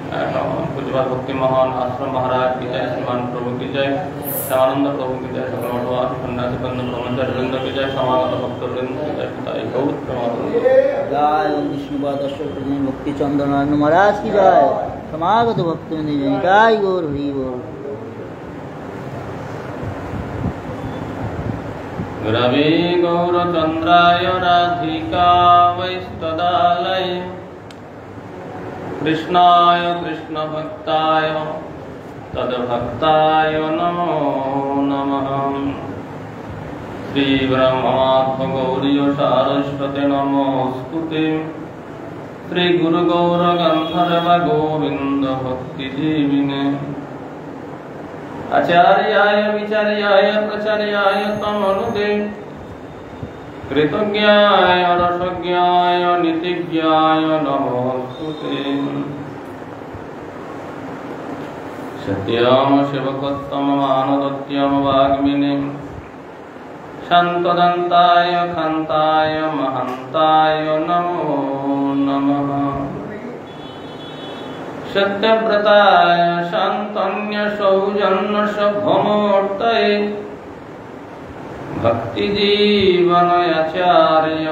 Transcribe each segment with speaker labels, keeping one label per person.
Speaker 1: पूज्यपाद भक्ति महान आश्रम महाराज की जय, श्रीमान प्रभु की जय, श्यामानंद प्रभु की जय, सकल मठवासी सन्यासी बंधु ब्रह्मचारी वृंद की जय, समागत भक्त वृंद की जय, पिताई गौर प्रेमानंद
Speaker 2: जय। विष्णुपाद भक्ति चंद्रनारायण महाराज की जय, समागत भक्त जय गौर हरि बोल।
Speaker 1: रवि गौरचंद्राय राधिकावैस्तदालय कृष्णाय कृष्णभक्ताय तद्भक्ताय नमो नमः। श्रीब्रह्मात्मगौरीय सारस्वते नमोस्तुते। श्रीगुरुगौरगन्धर्व गोविन्द भक्तिजीविने आचार्याय विचार्याय प्रचार्याय तमनुते कृतज्ञाय रसज्ञाय नीतिज्ञाय नमोस्तुते। सत्यम शिवकोत्तम मानदत्यम वाग्मिनीं शान्तदन्ताय खान्ताय महन्ताय नमो नमः। सत्यव्रताय शान्तन्य सौजन्यशुभमूर्तये भक्तिजीवनयाचार्य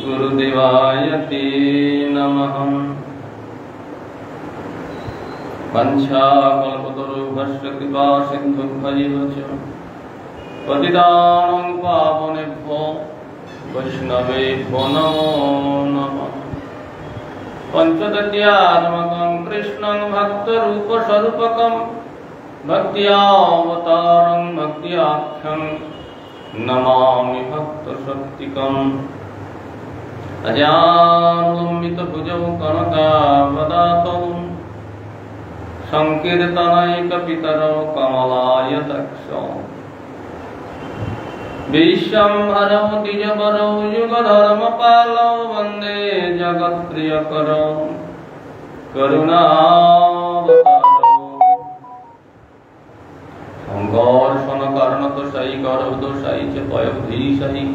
Speaker 1: गुरुदेवाय ते नमः। वंशाकल्पतरुभ्यश्च कृपा सिन्धुभ्यैव च पतितानां पावनेभ्यो वैष्णवेभ्यो नमो नमः। पंचदध्यात्मकं कृष्णं भक्तरूपस्वरूपकं भक्त्यावतारं भक्त्याख्यं नमामि भक्तशक्तिकम्। अजानुलम्बितभुजौ कनकावदातौ संकीर्तनैकपितरौ कमलायताक्षौ विश्वम्भरौ द्विजवरौ युगधर्मपालौ वन्दे जगत्प्रियकरौ करुणावतारौ। संघर्षणकारणतोषायि गर्भदोषायि च पयोधीशायि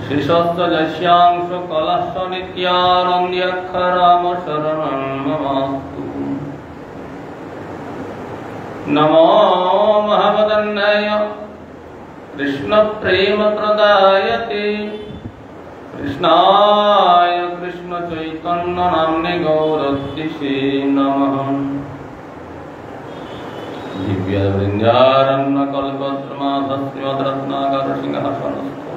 Speaker 1: श्रीशस्त्रजस्यांशु कलश नित्यानन्द्यक्षराम शरणं ममास्तु। नमो महावदन्याय कृष्ण प्रेम प्रदायते कृष्णाय कृष्ण चैतन्य नाम्ने गौरतिसे नमः। दिव्य वृंदारण्य कल्पद्रुमाधस्मद्रत्नाकर सिंहासनस्थो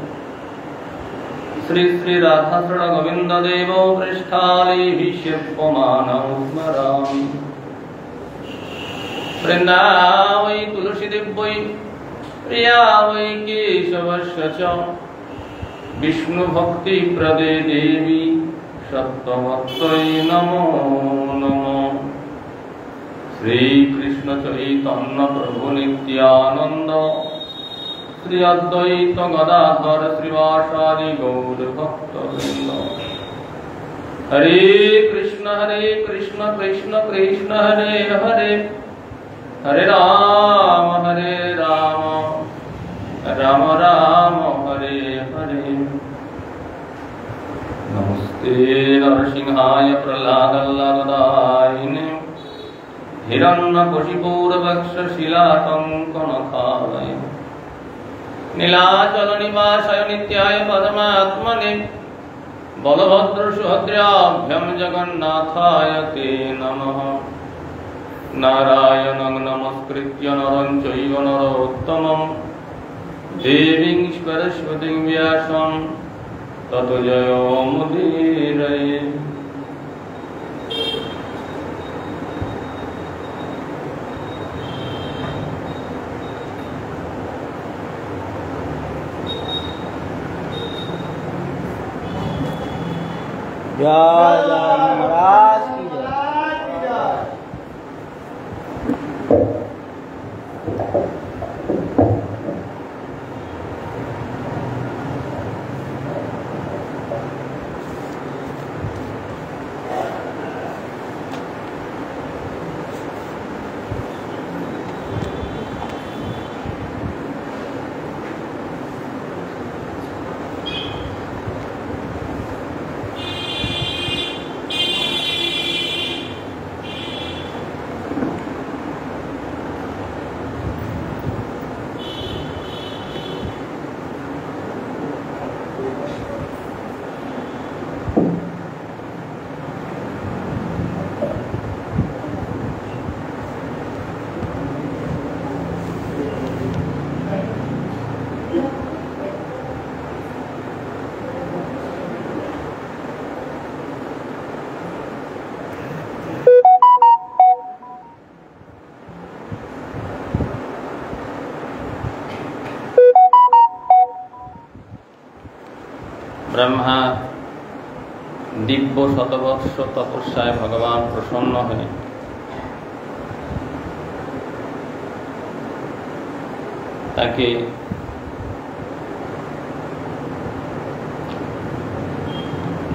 Speaker 1: श्री श्री राधा शरण गोविंद देवो पृष्ठालीभिषेप्यमानौ स्मरामि। वृंदावै तुलसी दिव्यै प्रिया वै केशवस्य च विष्णु भक्ति प्रदे देवी सत्त्ववत्यै नमो नमः। श्री कृष्ण चैतन्य प्रभु नित्यानंद श्री अद्वैत गदाधर श्रीवासादि गौर भक्तवृंद। हरे कृष्ण कृष्ण कृष्ण हरे हरे हरे राम राम राम हरे हरे। नमस्ते नरसिंहाय प्रह्लादल्लादायिने हिरण्यकशिपूर्वक्षशिलाकङ्कणकालय नीलाचलनिवासाय नित्याय परमात्मने बलभद्रसुभद्राभ्यां जगन्नाथाय ते नमः। नारायणं नमस्कृत्य नरं चैव नरोत्तमं देवीं सरस्वतीं व्यासं ततो जयमुदीरये।
Speaker 2: जय जय महाराज की जय।
Speaker 1: ব্রহ্মা দিব্য শতবর্ষ তপস্যায় ভগবান প্রসন্ন হয়ে তাকে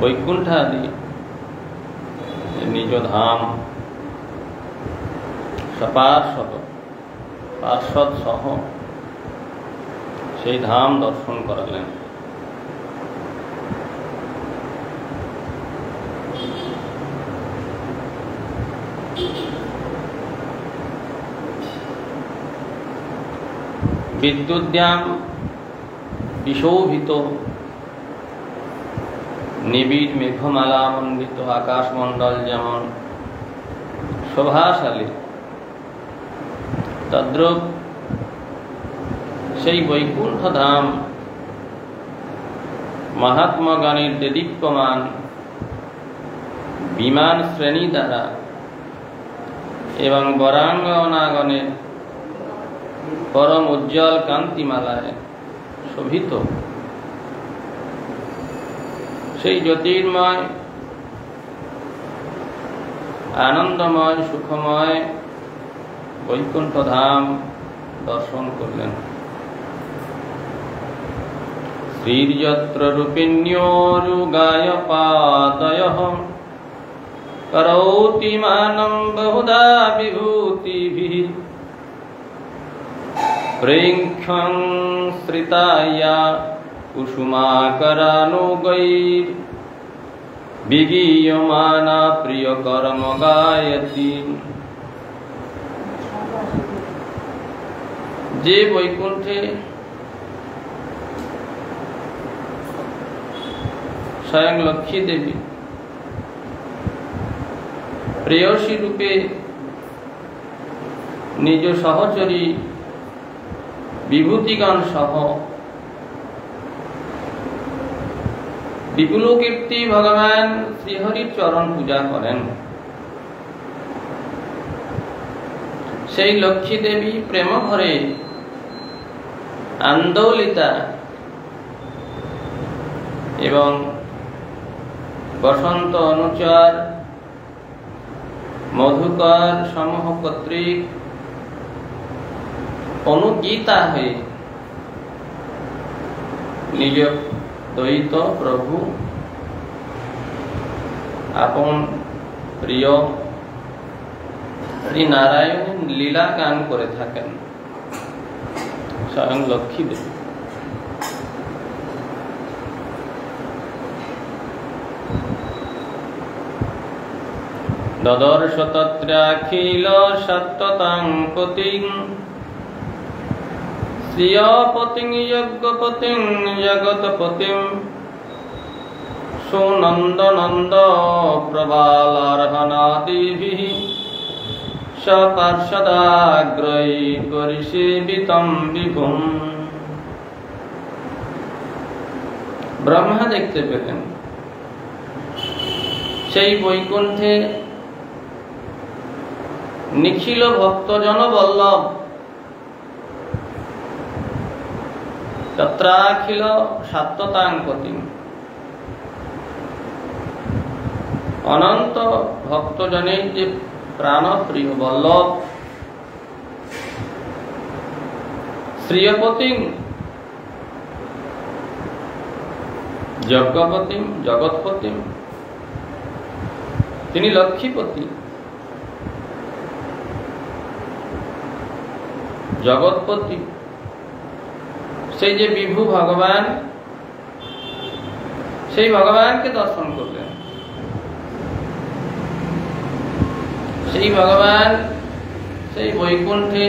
Speaker 1: বৈকুণ্ঠাদি নিজ ধাম পার্ষদ সহ সেই ধাম দর্শন করালেন। বিদ্যুদ্যাম বিশোভিত নিবিড় মেঘমালা মণ্ডিত আকাশমণ্ডল যেমন শোভাশালী, তদ্রূপ সেই বৈকুণ্ঠ ধাম মহাত্মাগণের দেদীপ্যমান বিমান শ্রেণী দ্বারা এবং বরাঙ্গনাগণের পরম উজ্জ্বল কান্তিমালায় শোভিত। সেই জ্যোতির্ময় আনন্দময় সুখময় বৈকুণ্ঠ ধাম দর্শন করলেন। শ্রীযত্র রূপিণ্যোরুগায় পাদয়ঃ করৌতি মানম বহুধা বিভূতিভিঃ প্রেক্ষং শ্রিতায়া কুসুমাকরানুগৈর বিগীয়মানা প্রিয় কর্ম গায়তি। যে বৈকুণ্ঠে স্বয়ং লক্ষ্মী দেবী প্রেয়সী রূপে নিজ সহচরী বিভূতিগণ সহ বিপুল কীর্তি ভগবান শ্রীহরির চরণ পূজা করেন, সেই লক্ষ্মী দেবী প্রেম ভরে আন্দোলিতা এবং বসন্ত অনুচর মধুকর সমূহ কর্তৃক অনুগীতা হয়ে নিজ দ্বৈত প্রভু আপন প্রিয় শ্রী নারায়ণ লীলা গান করে থাকেন স্বয়ং লক্ষ্মী দেবী। দদর্শ তত্রাখিল সত্যতাং পতিং শ্রিয়পতিং যজ্ঞপতিং জগৎপতিং সুনন্দনন্দ প্রবালার্হনাদিভিঃ সপার্ষদাগ্রৈ পরিসেবিতং বিভুম। ব্রহ্মা দেখতে পেলেন সেই বৈকুণ্ঠে নিখিল ভক্তজন বল্লভ তত্রাখিল সত্যতাং পতিং, অনন্ত ভক্তজনের যে প্রাণপ্রিয় বল্লভ শ্রিয়পতিং যজ্ঞপতিং জগৎপতিং, তিনি লক্ষ্মীপতি জগৎপতি, সেই যে বিভু ভগবান, সেই ভগবানকে দর্শন করলেন। সেই ভগবান সেই বৈকুণ্ঠে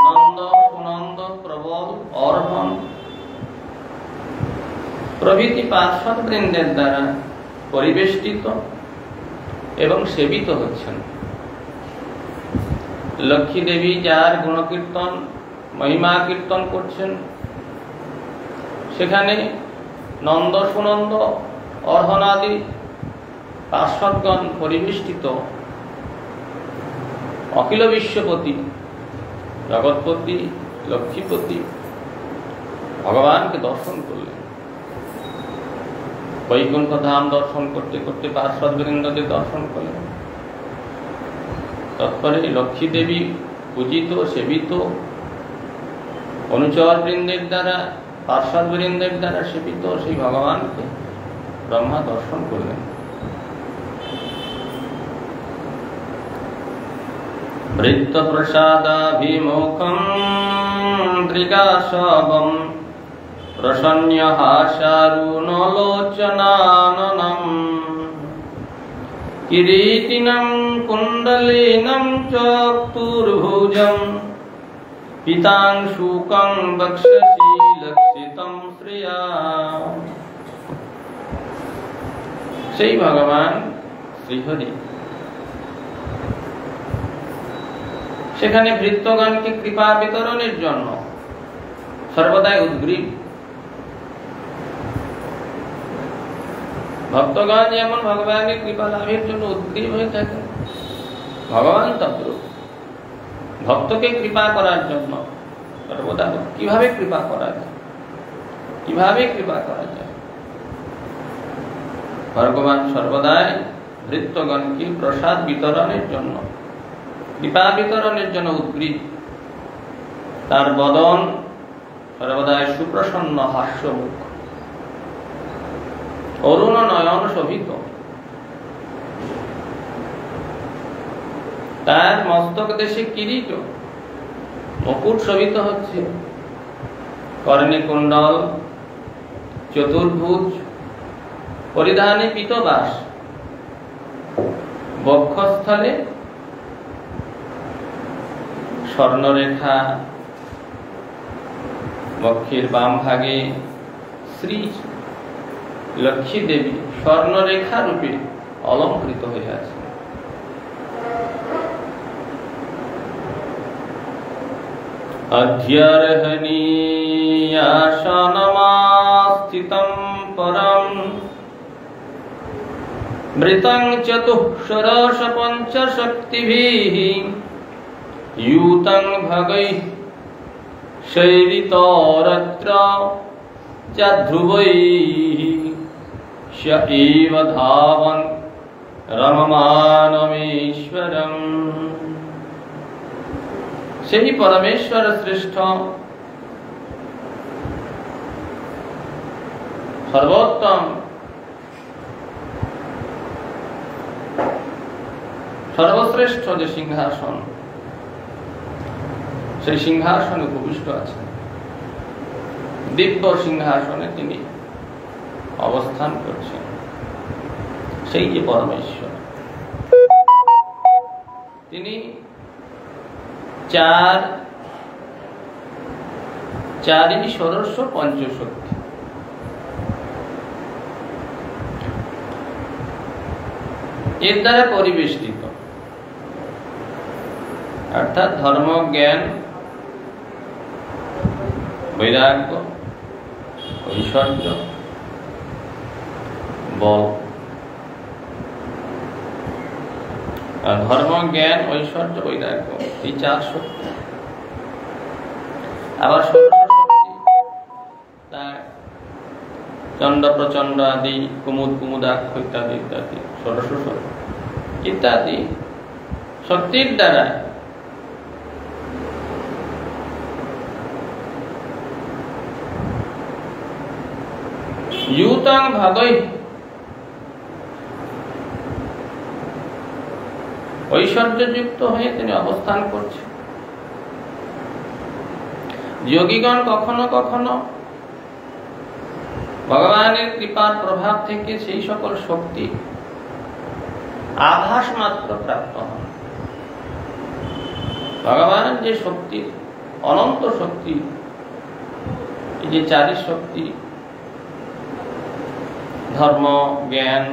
Speaker 1: নন্দ সুনন্দ প্রবল অর্হন প্রভৃতি পার্ষদ বৃন্দের দ্বারা পরিবেষ্টিত এবং সেবিত হচ্ছেন। লক্ষ্মী দেবী যার গুণকীর্তন মহিমা কীর্তন করছেন, সেখানে নন্দ সুনন্দ অর্হনাদি পার্ষদগণ পরিবেষ্টিত অখিল বিশ্বপতি জগৎপতি লক্ষ্মীপতি ভগবানকে দর্শন করলেন। বৈকুণ্ঠ ধাম দর্শন করতে করতে পার্শ্বদ বৃন্দদের দর্শন করলেন। তৎপরে লক্ষ্মী দেবী পূজিত সেবিত অনুচর বৃন্দের দ্বারা পার্শ্বদ বৃন্দের দ্বারা সেবিত সেই ভগবানকে ব্রহ্মা দর্শন করলেন। বৃত্ত প্রসাদাভিমুখম দৃগাশবম প্রসন্ন হাসারুণলোচনাননম কিরীটিনম কুণ্ডলিনম চতুর্ভুজম পিতাংশুকং বক্ষসি লক্ষিতম শ্রিয়া। সেই ভগবান শ্রীহরি সেখানে ভৃত্যগণকে কৃপা বিতরণের জন্য সর্বদাই উদ্গ্রীব। ভক্তগণ যেমন ভগবানের কৃপা লাভের জন্য উদ্গ্রীব হয়ে থাকে, ভগবান তদ্রূপ ভক্তকে কৃপা করার জন্য সর্বদা কিভাবে কৃপা করা যায়, কিভাবে কৃপা করা যায়। ভগবান সর্বদাই ভৃত্যগণকে প্রসাদ বিতরণের জন্য কৃপা বিতরণের জন্য উদ্গ্রীব। তার বদন সর্বদাই সুপ্রসন্ন হাস্যমুখ, অরুণ নয়ন শোভিত। তার মস্তক দেশে কিরীট মুকুট শোভিত হচ্ছে, কর্ণে কুণ্ডল, চতুর্ভুজ, পরিধানে পীতবাস, বক্ষস্থলে স্বর্ণরেখা, বক্ষের বাম ভাগে শ্রী লক্ষ্মী দেবী স্বর্ণরেখা রূপে অলঙ্কৃত হয়ে আছে। অধ্যর্হণীয়াসনমাস্থিতং পরম মৃতং চতুঃ পঞ্চশক্তিভিঃ यूतं भगैः शैरितोरत्र च ध्रुवैः स एव धावन् रममानमीश्वरम्। সেই পরমেশ্বর শ্রেষ্ঠ সর্বোত্তম সর্বশ্রেষ্ঠ যে সিংহাসন, সেই সিংহাসনে উপবিষ্ট আছেন। দিব্য সিংহাসনে তিনি অবস্থান করছেন। সেই যে পরমেশ্বর, তিনি চারি ষোড়শ পঞ্চশক্তি, এর দ্বারা পরিবেষ্টিত, অর্থাৎ ধর্ম, জ্ঞান, বৈরাগ্য, ঐশ্বর্য, বল। ধর্ম, জ্ঞান, ঐশ্বর্য, বৈরাগ্য, এই চার শক্তি। আবার ষোড়শ শক্তি, চণ্ড প্রচণ্ড আদি, কুমুদ কুমুদাক্ষ ইত্যাদি ইত্যাদি ষোড়শ শক্তি ইত্যাদি শক্তির দ্বারা यूतं भागैः ঐশ্বর্যযুক্ত হয়ে তিনি অবস্থান করছেন। যোগীগণ কখনো কখনো ভগবানের কৃপার প্রভাব থেকে সেই সকল শক্তি আভাস মাত্র প্রাপ্ত হন। ভগবান যে শক্তি, অনন্ত শক্তি, এই যে চারি শক্তি, ধর্ম, জ্ঞান,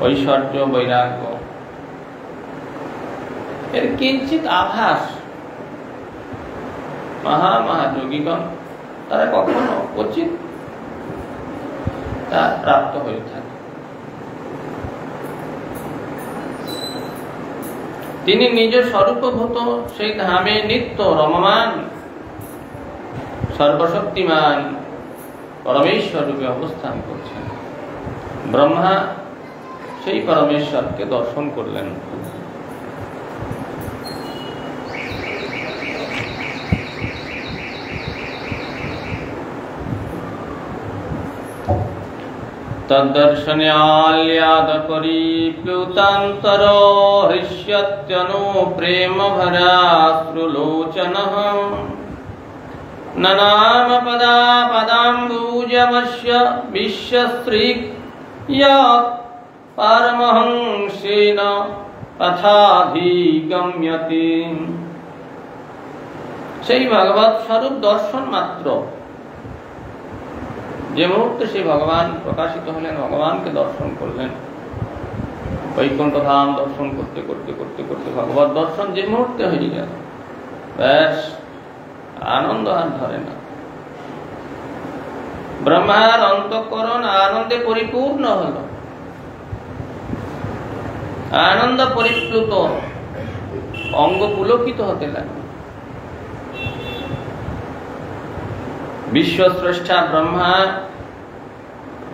Speaker 1: ঐশ্বর্য, বৈরাগ্য, এর কিঞ্চিত আভাস মহাযোগীগণ তারা কখনো উচিত তা প্রাপ্ত হয়ে থাকে। তিনি নিজ স্বরূপভূত সেই ধামে নিত্য রমমান, সর্বশক্তিমান, পরমেশ্বর রূপে অবস্থান করছেন। ব্রহ্মা সেই পরমেশ্বরকে দর্শন করলেন। তদ্দর্শনাল্যাদ পরিপ্লুতান্তর হৃষ্যত্যনু প্রেম ভরাশ্রুলোচনঃ ননাম পদা পদাম্বুজবস্য বিশ্বশ্রীক ইয়াৎ পারমহংসেন তথাধিগম্যতে। সেই ভগবৎ স্বরূপ দর্শন মাত্র, যে মুহূর্তে সেই ভগবান প্রকাশিত হলেন, ভগবানকে দর্শন করলেন, বৈকুণ্ঠ ধাম দর্শন করতে করতে করতে করতে ভগবত দর্শন যে মুহূর্তে হয়ে গেল, ব্যাস আনন্দ আর ধরে না। ব্রহ্মার অন্তঃকরণ আনন্দে পরিপূর্ণ হল, আনন্দ পরিপ্লুত, অঙ্গ পুলকিত হতে লাগল। বিশ্বস্রষ্টা ব্রহ্মা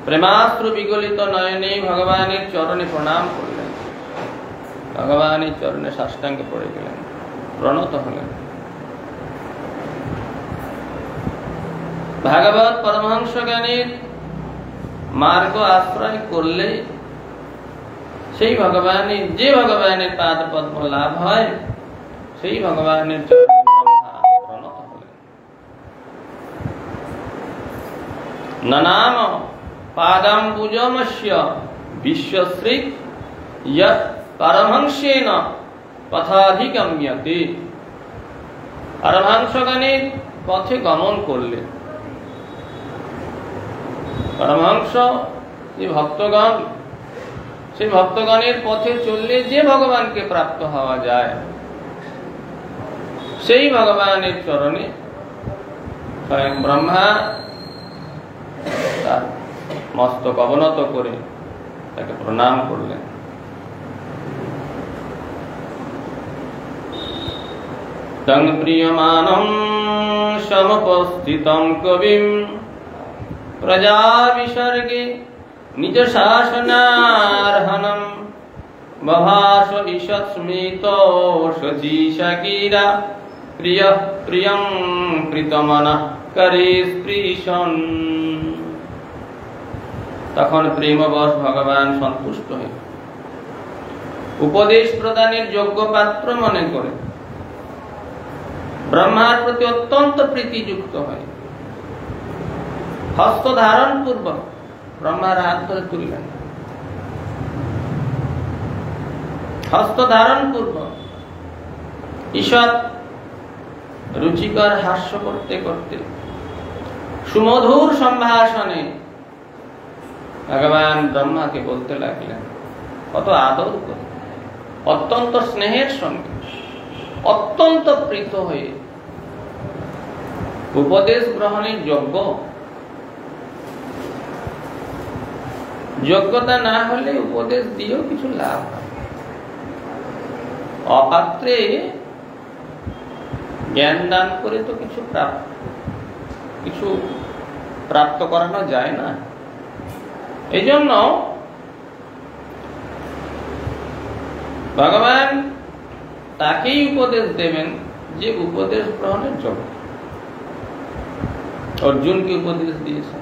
Speaker 1: প্রেমাশ্রু বিগলিত নয়নে ভগবানের চরণে প্রণাম করলেন, ভগবানের চরণে সাষ্টাঙ্গে পড়ে গেলেন, প্রণত হলেন। ভাগবত পরমহংস জ্ঞানীর মার্গ আশ্রয় করলে সেই ভগবানের, যে ভগবানের পাদ পদ্ম লাভ হয়, সেই ভগবানের চরণে ব্রহ্মা প্রণত হলেন। ননাম পাদাম্বুজমস্য বিশ্বশ্রীক ইয়ৎ পরমহংসেন তথাধিগম্যতে। পরমহংসগণের পথে গমন করলে, পরমহংস যে ভক্তগণ, সেই ভক্তগণের পথে চললে যে ভগবানকে প্রাপ্ত হওয়া যায়, সেই ভগবানের চরণে স্বয়ং ব্রহ্মা তার মস্তক অবনত করে তাকে প্রণাম করলেন। তং প্রিয়মানং সমুপস্থিতং কবিম প্রজা বিসর্গে নিজ শাসনার্হনম বভাস ঈষৎ স্মিত শচীশগীরা প্রিয় প্রিয়ং প্রীতমনঃ করে স্পৃশন। তখন প্রেমবশ ভগবান সন্তুষ্ট হয়ে উপদেশ প্রদানের যোগ্য পাত্র মনে করে ব্রহ্মার প্রতি অত্যন্ত প্রীতিযুক্ত হয় হস্ত ধারণ পূর্বক ব্রহ্মার হাত ধরে তুললেন। হস্ত ধারণ পূর্বক ঈষৎ রুচিকর হাস্য করতে করতে সুমধুর সম্ভাষণে ভগবান ব্রহ্মাকে বলতে লাগলেন, কত আদর করে, অত্যন্ত স্নেহের সঙ্গে, অত্যন্ত প্রীত হয়ে। উপদেশ গ্রহণের যোগ্য, যোগ্যতা না হলে উপদেশ দিয়েও কিছু লাভ হয়। অপাত্রে জ্ঞান দান করে তো কিছু প্রাপ্ত করানো যায় না। এই জন্য ভগবান তাকেই উপদেশ দেবেন যে উপদেশ গ্রহণের যোগ্য। অর্জুনকে উপদেশ দিয়েছেন,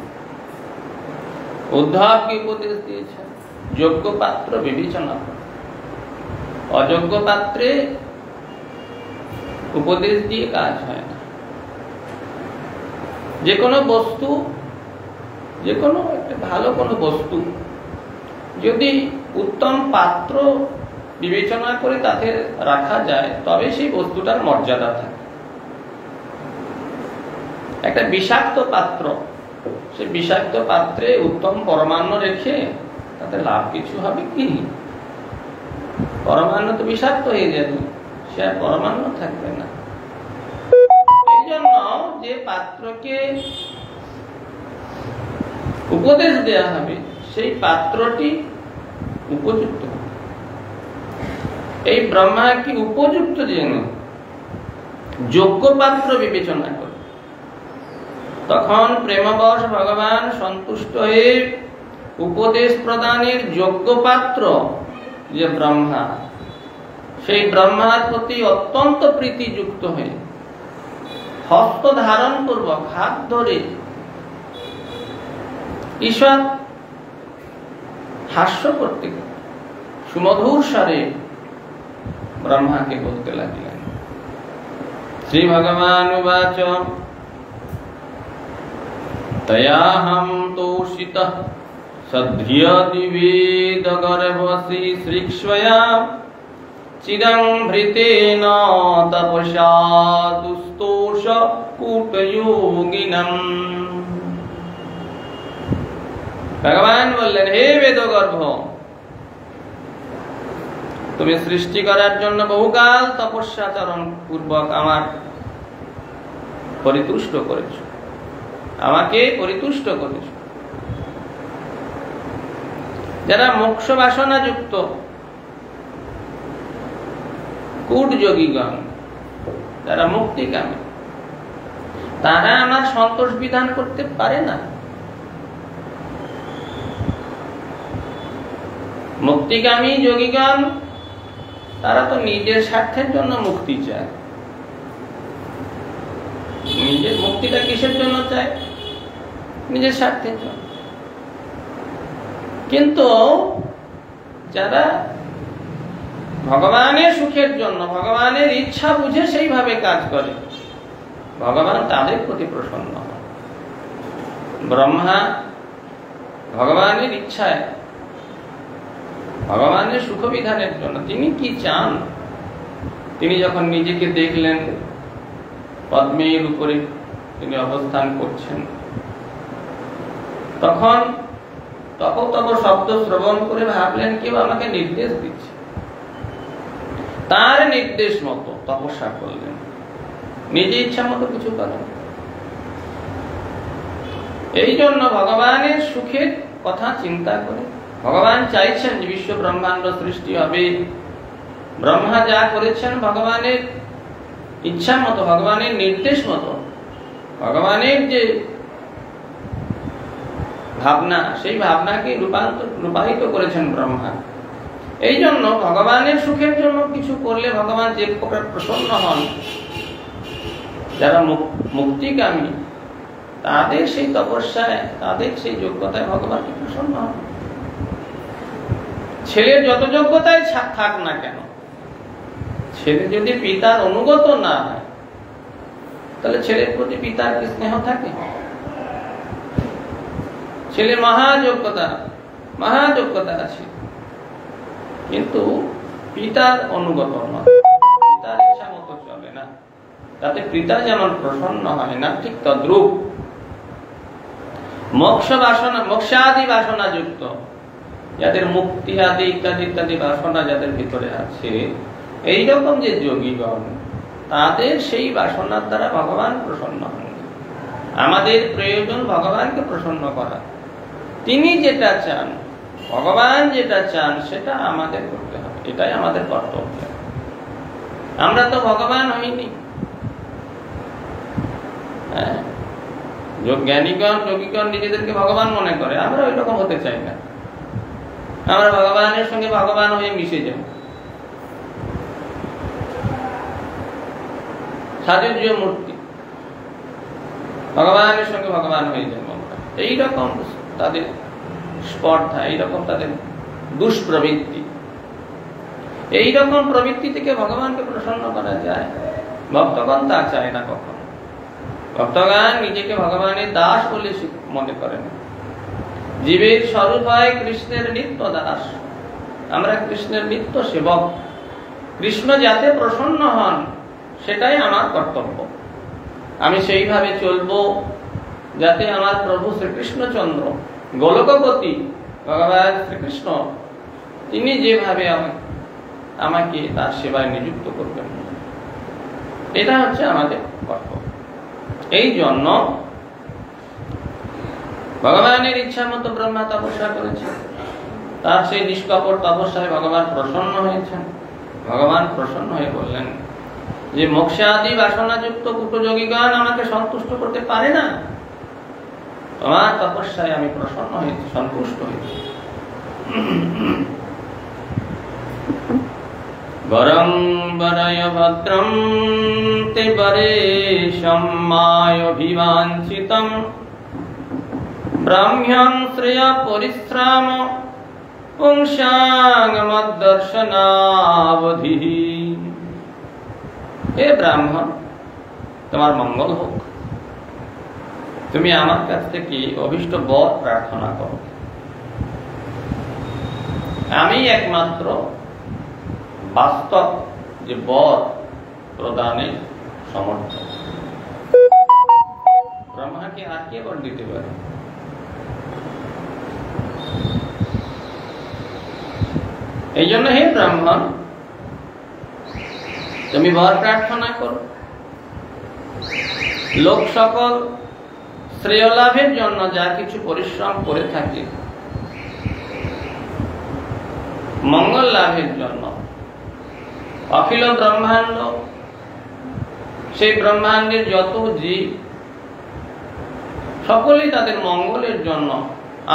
Speaker 1: উদ্ধবকে উপদেশ দিয়েছেন, যোগ্য পাত্র বিবেচনা করে। অযোগ্য পাত্রে উপদেশ দিয়ে কাজ হয় না। যে কোনো বস্তু, যে কোনো একটা ভালো কোনো বস্তু যদি উত্তম পাত্র বিবেচনা করে তাতে রাখা যায়, তবে সেই বস্তুটার মর্যাদা থাকে। একটা বিষাক্ত পাত্র, সেই বিষাক্ত পাত্রে উত্তম পরমান্ন রেখে তাতে লাভ কিছু হবে কি? পরমান্ন তো বিষাক্ত হয়ে যাবে, সে আর পরমান্ন থাকবে না। এই জন্য যে পাত্রকে উপদেশ দেয়া হবে সেই পাত্রটি উপযুক্ত। এই ব্রহ্মা কি উপযুক্ত জেনে যোগ্য পাত্র বিবেচনা করে তখন প্রেমবশ ভগবান সন্তুষ্ট হয়ে উপদেশ প্রদানের যোগ্য পাত্র যে ব্রহ্মা, সেই ব্রহ্মার প্রতি অত্যন্ত প্রীতিযুক্ত হয়ে হস্ত ধারণ পূর্বক হাত ধরে ঈশ্বর হাস্য করতে সুমধুর স্বরে ব্রহ্মাকে বলতে লাগলেন। শ্রী ভগবান উবাচ তয়াহম তোষিতঃ সধ্রিয়তি বেদ গর্ভসি শ্রীক্ষ্ময়া চিদং ভৃতেন তপসা দুস্তোষ কূটযোগিনম। ভগবান বললেন, হে বেদগর্ভ, তুমি সৃষ্টি করার জন্য বহুকাল তপস্যাচরণ পূর্বক আমার পরিতুষ্ট করেছ, আমাকে পরিতুষ্ট করেছ। যারা মোক্ষ বাসনা যুক্ত কূট যোগীগণ, যারা মুক্তিকামী, তারা আমার সন্তোষ বিধান করতে পারে না। মুক্তিকামী যোগীগণ তারা তো নিজের স্বার্থের জন্য মুক্তি চায়। নিজের মুক্তিটা কিসের জন্য চায়? নিজের স্বার্থের জন্য। কিন্তু যারা ভগবানের সুখের জন্য, ভগবানের ইচ্ছা বুঝে সেইভাবে কাজ করে, ভগবান তাদের প্রতি প্রসন্ন হন। ব্রহ্মা ভগবানের ইচ্ছায়, ভগবানের সুখ বিধানের জন্য তিনি কি চান, তিনি যখন নিজেকে দেখলেন পদ্মের উপরে তিনি অবস্থান করছেন, তখন তপ তপ শব্দ শ্রবণ করে ভাবলেন কেউ আমাকে নির্দেশ দিচ্ছে। তার নির্দেশ মতো তপস্যা করলেন, নিজে ইচ্ছা মতো কিছু করেন। এই জন্য ভগবানের সুখের কথা চিন্তা করে ভগবান চাইছেন যে বিশ্ব ব্রহ্মাণ্ড সৃষ্টি হবে। ব্রহ্মা যা করেছেন ভগবানের ইচ্ছা মতো, ভগবানের নির্দেশ মতো, ভগবানের যে ভাবনা, সেই ভাবনাকে রূপায়িত করেছেন ব্রহ্মা। এই জন্য ভগবানের সুখের জন্য কিছু করলে ভগবান যে প্রকার প্রসন্ন হন, যারা মুক্তিকামী তাদের সেই তপস্যায়, তাদের সেই যোগ্যতায় ভগবান প্রসন্ন হন। ছেলের যত যোগ্যতায় থাক না কেন, ছেলে যদি পিতার অনুগত না হয়, তাহলে ছেলের প্রতি পিতার কি স্নেহ থাকে? ছেলে মহাযোগ্যতা আছে, কিন্তু পিতার অনুগত নয়, পিতার ইচ্ছা মতো চলে না, তাতে পিতা যেমন প্রসন্ন হয় না, ঠিক তদ্রূপ মোক্ষাদি বাসনা যুক্ত, যাদের মুক্তি আদি ইত্যাদি ইত্যাদি বাসনা যাদের ভিতরে আছে, এইরকম যে যোগীগণ, তাদের সেই বাসনার দ্বারা ভগবান প্রসন্ন হন। আমাদের প্রয়োজন ভগবানকে প্রসন্ন করা। তিনি যেটা চান, ভগবান যেটা চান, সেটা আমাদের করতে হবে, এটাই আমাদের কর্তব্য। আমরা তো ভগবান হইনি। হ্যাঁ, জ্ঞানীগণ যোগীগণ নিজেদেরকে ভগবান মনে করে, আমরা ওই রকম হতে চাই না। আমরা ভগবানের সঙ্গে ভগবান হয়ে মিশে যাব। সাজুজ্য মূর্তি, ভগবানের সঙ্গে ভগবান হয়ে যাব। এইরকম তাদের স্পর্ধা, এইরকম তাদের দুষ্প্রবৃত্তি, এইরকম প্রবৃত্তি থেকে ভগবানকে প্রসন্ন করা যায়। ভক্তগণ তা চায় না কখনো। ভক্তগণ নিজেকে ভগবানের দাস বলে মনে করেন। জীবের স্বরূপ হয় কৃষ্ণের নিত্য দাস, আমরা কৃষ্ণের নিত্য সেবক। কৃষ্ণ যাতে প্রসন্ন হন সেটাই আমার কর্তব্য। আমি সেইভাবে চলবো যাতে আমার প্রভু শ্রীকৃষ্ণচন্দ্র, গোলকপতি ভগবান শ্রীকৃষ্ণ, তিনি যেভাবে আমাকে তার সেবায় নিযুক্ত করবেন, এটা হচ্ছে আমাদের কর্তব্য। এই জন্য ভগবানের ইচ্ছা মতো ব্রহ্মা তপস্যা করেছে, তার সেই নিষ্কপট তপস্যায় ভগবান প্রসন্ন হয়েছেন। ভগবান প্রসন্ন হয়ে বললেন যে মোক্ষাদি বাসনাযুক্ত কুটযোগীগণ আমাকে সন্তুষ্ট করতে পারে না, তোমার তপস্যায় আমি প্রসন্ন হয়েছি, সন্তুষ্ট হয়েছি। বরং বরয় ভদ্রম তে বরেশম মায়ভিবাঞ্ছিতম ব্রাহ্ম্যং শ্রেয় পরিশ্রাম পুংসাং মদ্দর্শনাবধি। হে ব্রাহ্মণ, তোমার মঙ্গল হোক। তুমি আমার কাছ থেকে অভিষ্ট বর প্রার্থনা করো। আমি একমাত্র বাস্তব যে বর প্রদানে সমর্থ। ব্রহ্মাকে আর কে বর দিতে পারে? এই জন্য হে ব্রাহ্মণ, তুমি বর প্রার্থনা করো। লোক সকল শ্রেয় লাভের জন্য যা কিছু পরিশ্রম করে থাকে, মঙ্গল লাভের জন্য অখিল ব্রহ্মাণ্ড, সেই ব্রহ্মাণ্ডের যত জীব সকলেই তাদের মঙ্গলের জন্য,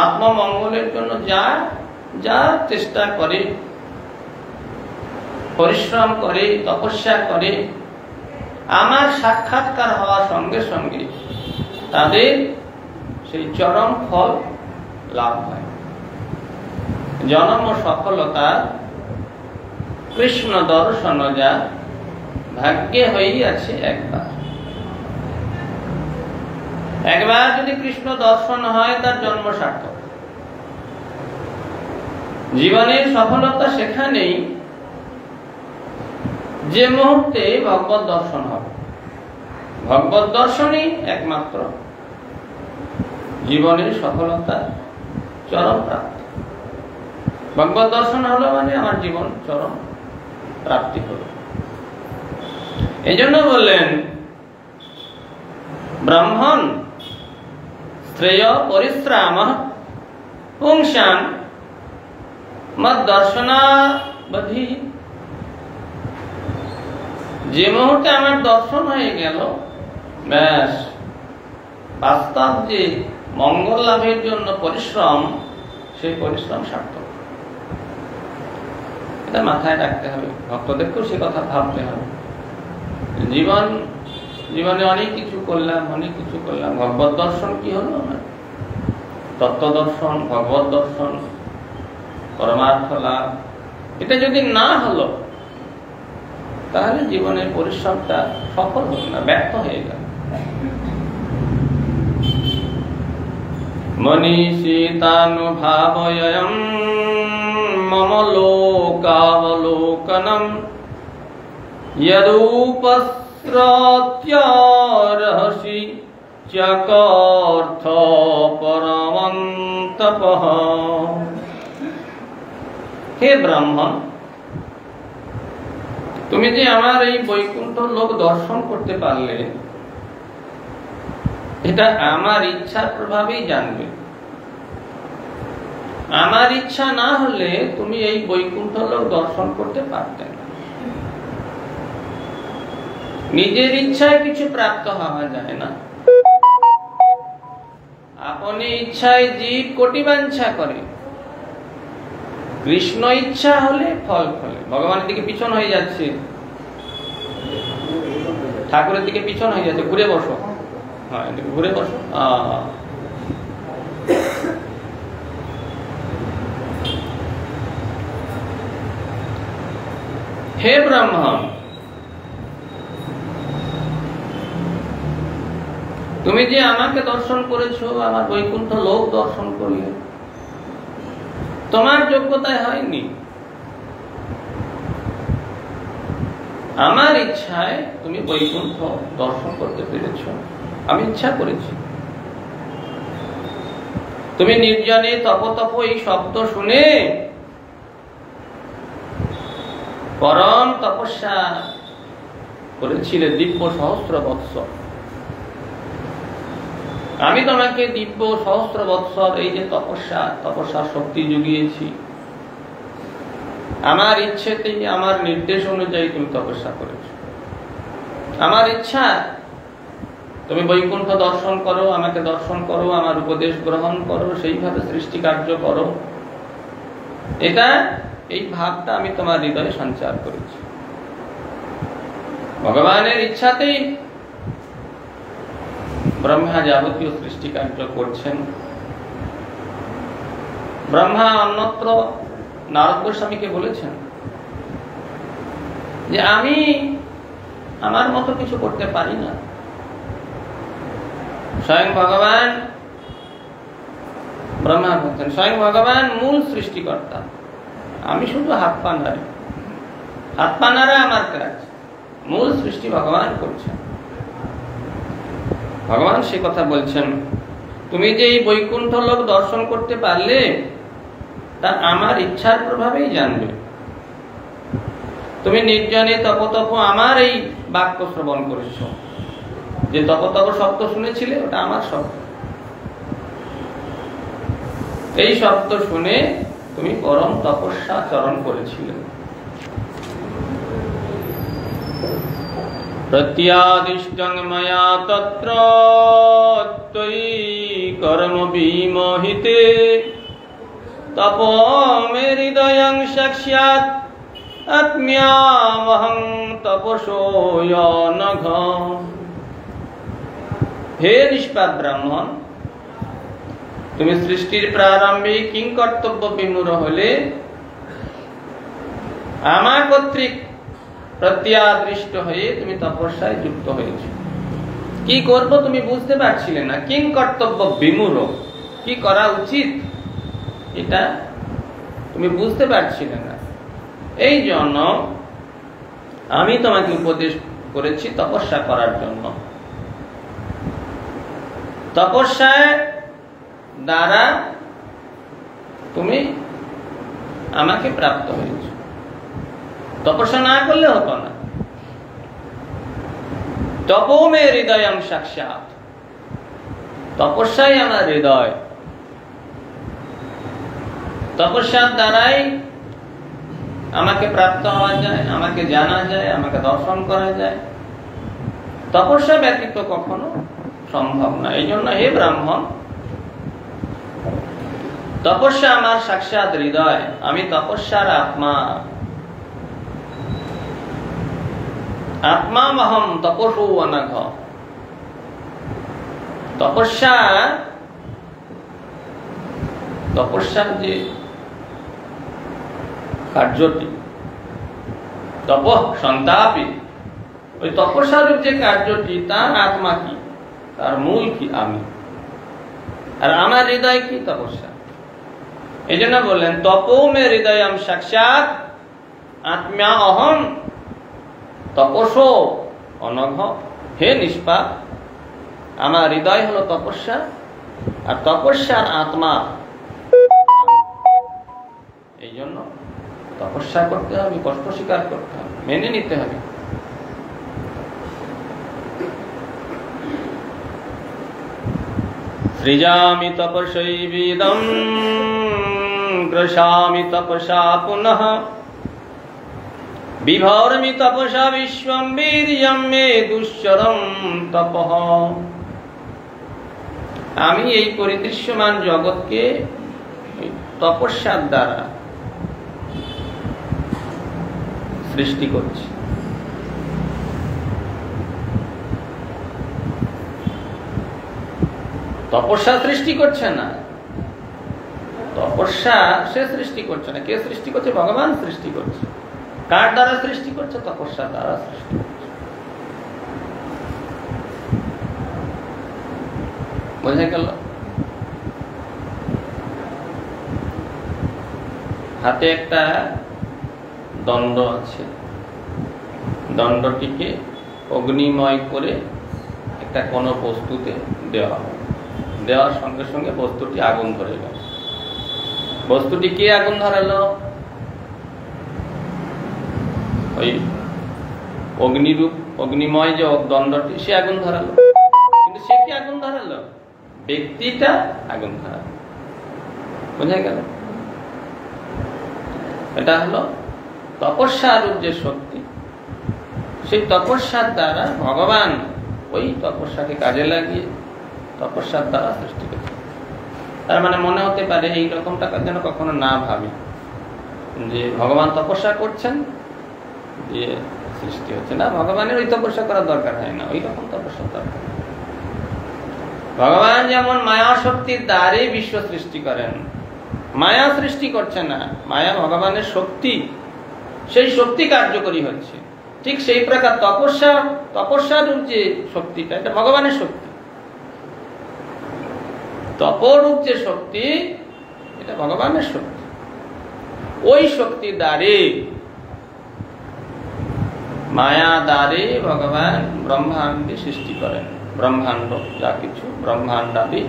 Speaker 1: আত্মমঙ্গলের জন্য যা যা চেষ্টা করে, পরিশ্রম করে, তপস্যা করে, আমার সাক্ষাৎকার হওয়ার সঙ্গে সঙ্গে তাদের সেই চরম ফল লাভ হয়। জন্ম সফলতা কৃষ্ণ দর্শন যা ভাগ্যে হইয়াছে একবার যদি কৃষ্ণ দর্শন হয়, তার জন্ম সার্থক। জীবনের সফলতা সেখানেই যে মুহূর্তে ভগবত দর্শন হবে। ভগবত দর্শনই একমাত্র জীবনের সফলতা চরম প্রাপ্তি। ভগবত দর্শন হলো মানে আমার জীবন চরম প্রাপ্তি হল। এই জন্য বললেন, ব্রাহ্মণ শ্রেয় পরিশ্রাম পুংসাং মদ্দর্শনাবধি। যে মুহূর্তে আমার দর্শন হয়ে গেল, ব্যাস বাস্তব যে মঙ্গল লাভের জন্য পরিশ্রম, সেই পরিশ্রম সার্থক। এটা মাথায় রাখতে হবে, ভক্তদেরকেও সে কথা ভাবতে হবে। জীবনে অনেক কিছু করলাম, ভগবত দর্শন কি হলো? তত্ত্ব দর্শন, ভগবত দর্শন, পরমার্থ লাভ, এটা যদি না হলো, তাহলে জীবনের পরিশ্রমটা সফল হলো না, ব্যর্থ হয়ে গেল। মনীষিতানুভাবয়ম মম লোকাবলোকনম যদুপস্রত্যরহসি চকর্থ পরমন্তপঃ। হে ব্রাহ্মণ, তুমি যে আমার এই বৈকুণ্ঠ লোক দর্শন করতে পারলে, এটা আমার ইচ্ছার প্রভাবেই জানবে। আমার ইচ্ছা না হলে তুমি এই বৈকুণ্ঠ লোক দর্শন করতে পারতে না। নিজের ইচ্ছায় কিছু প্রাপ্ত হওয়া যায় না। আপনি ইচ্ছায় জীব কোটি বাঞ্ছা করে, কৃষ্ণ ইচ্ছা হলে ফল ফলে। ভগবানের দিকে পিছন হয়ে যাচ্ছে, ঠাকুরের দিকে পিছন হয়ে যাচ্ছে, ঘুরে বসো। হ্যাঁ, ঘুরে বসো। হে ব্রাহ্মণ, তুমি যে আমাকে দর্শন করেছো, আমার বৈকুণ্ঠ লোক দর্শন করলে, তোমার যোগ্যতায় হয়নি, আমার ইচ্ছায় তুমি বৈকুণ্ঠ দর্শন করতে পেরেছ। আমি ইচ্ছা করেছি। তুমি নির্জনে তপ এই শব্দ শুনে পরম তপস্যা করেছিলে দিব্য সহস্র বৎসর। আমি তোমাকে দিব্য সহস্র বৎসর এই যে তপস্যার শক্তি জুগিয়েছি। আমার ইচ্ছেতেই, আমার নির্দেশ অনুযায়ী তুমি তপস্যা করেছ। আমার ইচ্ছা তুমি বৈকুণ্ঠ দর্শন করো, আমাকে দর্শন করো, আমার উপদেশ গ্রহণ করো, সেইভাবে সৃষ্টি কার্য করো। এই ভাবটা আমি তোমার হৃদয়ে সঞ্চার করেছি। ভগবানের ইচ্ছাতেই ব্রহ্মা যাবতীয় সৃষ্টি কার্য করছেন। ব্রহ্মা অন্যত্র নারদ গোস্বামীকে বলেছেন যে আমি আমার মতো কিছু করতে পারি না। স্বয়ং ভগবান ব্রহ্মা বলছেন, স্বয়ং ভগবান মূল সৃষ্টিকর্তা, আমি শুধু হাত পা নাড়ি, হাত পা নাড়া আমার কাজ, মূল সৃষ্টি ভগবান করছেন। ভগবান সে কথা বলছেন, তুমি যে এই বৈকুণ্ঠ লোক দর্শন করতে পারলে তা আমার ইচ্ছার প্রভাবেই জানবে। তুমি নির্জনে তপ তপ আমার এই বাক্য শ্রবণ করেছ, যে তপ তপ শব্দ শুনেছিলে ওটা আমার শব্দ। এই শব্দ শুনে তুমি পরম তপস্যা চরণ করেছিলে। প্রত্যাদিষ্টং ময়া তত্র ত্বয়ি কর্ম বিমোহিতে তপো মে হৃদয়ং সাক্ষ্যাৎ আত্ম্যামহং তপসো নঘ। হে নিষ্পাপ ব্রাহ্মণ, তুমি সৃষ্টির প্রারম্ভে কিংকর্তব্য বিমূঢ় হলে আমার কর্তৃক প্রত্যাদৃষ্ট হয়ে তুমি তপস্যায় যুক্ত হয়েছ। কি করব তুমি বুঝতে পারছিলে না, কিংকর্তব্য বিমূঢ়, কি করা উচিত এটা তুমি বুঝতে পারছিলে না। এই জন্য আমি তোমাকে উপদেশ করেছি তপস্যা করার জন্য। তপস্যার দ্বারা তুমি আমাকে প্রাপ্ত হয়েছ, তপস্যা না করলে হতো না। তপো মে হৃদয়ং সাক্ষাৎ, তপস্যাই আমার হৃদয়। তপস্যার দ্বারাই আমাকে প্রাপ্ত হওয়া যায়, আমাকে জানা যায়, আমাকে দর্শন করা যায়। তপস্যা ব্যতীত কখনো সম্ভব না। এই জন্য হে ব্রাহ্মণ, তপস্যা আমার সাক্ষাৎ হৃদয়, আমি তপস্যার আত্মা। আত্মামহম তপসো অনঘ। তপস্যার যে কার্যটি, তপ সন্তাপে, ওই তপস্যারূপ যে কার্যটি, তার আত্মা কি, তার মূল কি আমি, আর আমার হৃদয় কি তপস্যা। এই জন্য বললেন তপো মে হৃদয়ম সাক্ষাৎ আত্ম্যা অহম তপসো অনঘ। হে নিষ্পাপ, আমার হৃদয় হলো তপস্যা, আর তপস্যার আত্মা। এই জন্য তপস্যা করতে হবে, কষ্ট স্বীকার করতে হবে, মেনে নিতে হবে। সৃজামি তপসৈবেদম গ্রসামি তপসা পুনঃ বিভর্মি তপসা বিশ্বম বীর্যম মে দুশ্চরম তপঃ। আমি এই পরিদৃশ্যমান জগৎকে তপস্যার দ্বারা সৃষ্টি করছি। তপস্যা সৃষ্টি করছে না, তপস্যা সে সৃষ্টি করছে না। কে সৃষ্টি করছে? ভগবান সৃষ্টি করছে। কার দ্বারা সৃষ্টি করছে? তপস্যা দ্বারা সৃষ্টি করছে। বোঝা গেল? হাতে একটা দণ্ড আছে, দণ্ডটিকে অগ্নিময় করে একটা কোনো বস্তুতে দেওয়া হয়, দেওয়ার সঙ্গে সঙ্গে বস্তুটি আগুন ধরে গেল। বস্তুটি কে আগুন ধরালো? ওই অগ্নিরূপ অগ্নিময় যে দণ্ডটি, সে আগুন ধরালো। কিন্তু সে কি আগুন ধরালো? ব্যক্তিটা আগুন ধরালো। বোঝা গেল? এটা হলো তপস্যারূপ যে শক্তি, সেই তপস্যার দ্বারা ভগবান ওই তপস্যাকে কাজে লাগিয়ে তপস্যার দ্বারা সৃষ্টি করছে। তার মানে মনে হতে পারে এই রকমটা যেন কখনো না ভাবি যে ভগবান তপস্যা করছেন দিয়ে সৃষ্টি হচ্ছে না, ভগবানের ওই তপস্যা করার দরকার হয় না, ওই রকম তপস্যা দরকার। ভগবান যেমন মায়া শক্তির দ্বারে বিশ্ব সৃষ্টি করেন, মায়া সৃষ্টি করছে না, মায়া ভগবানের শক্তি, সেই শক্তি কার্যকরী হচ্ছে। ঠিক সেই প্রকার তপস্যার যে শক্তিটা, এটা ভগবানের শক্তি। তপরূপ যে শক্তি, এটা ভগবানের শক্তি। ওই শক্তির দ্বারে, মায়া দ্বারে ভগবান ব্রহ্মাণ্ডে সৃষ্টি করেন। ব্রহ্মাণ্ড যা কিছু ব্রহ্মাণ্ডাদি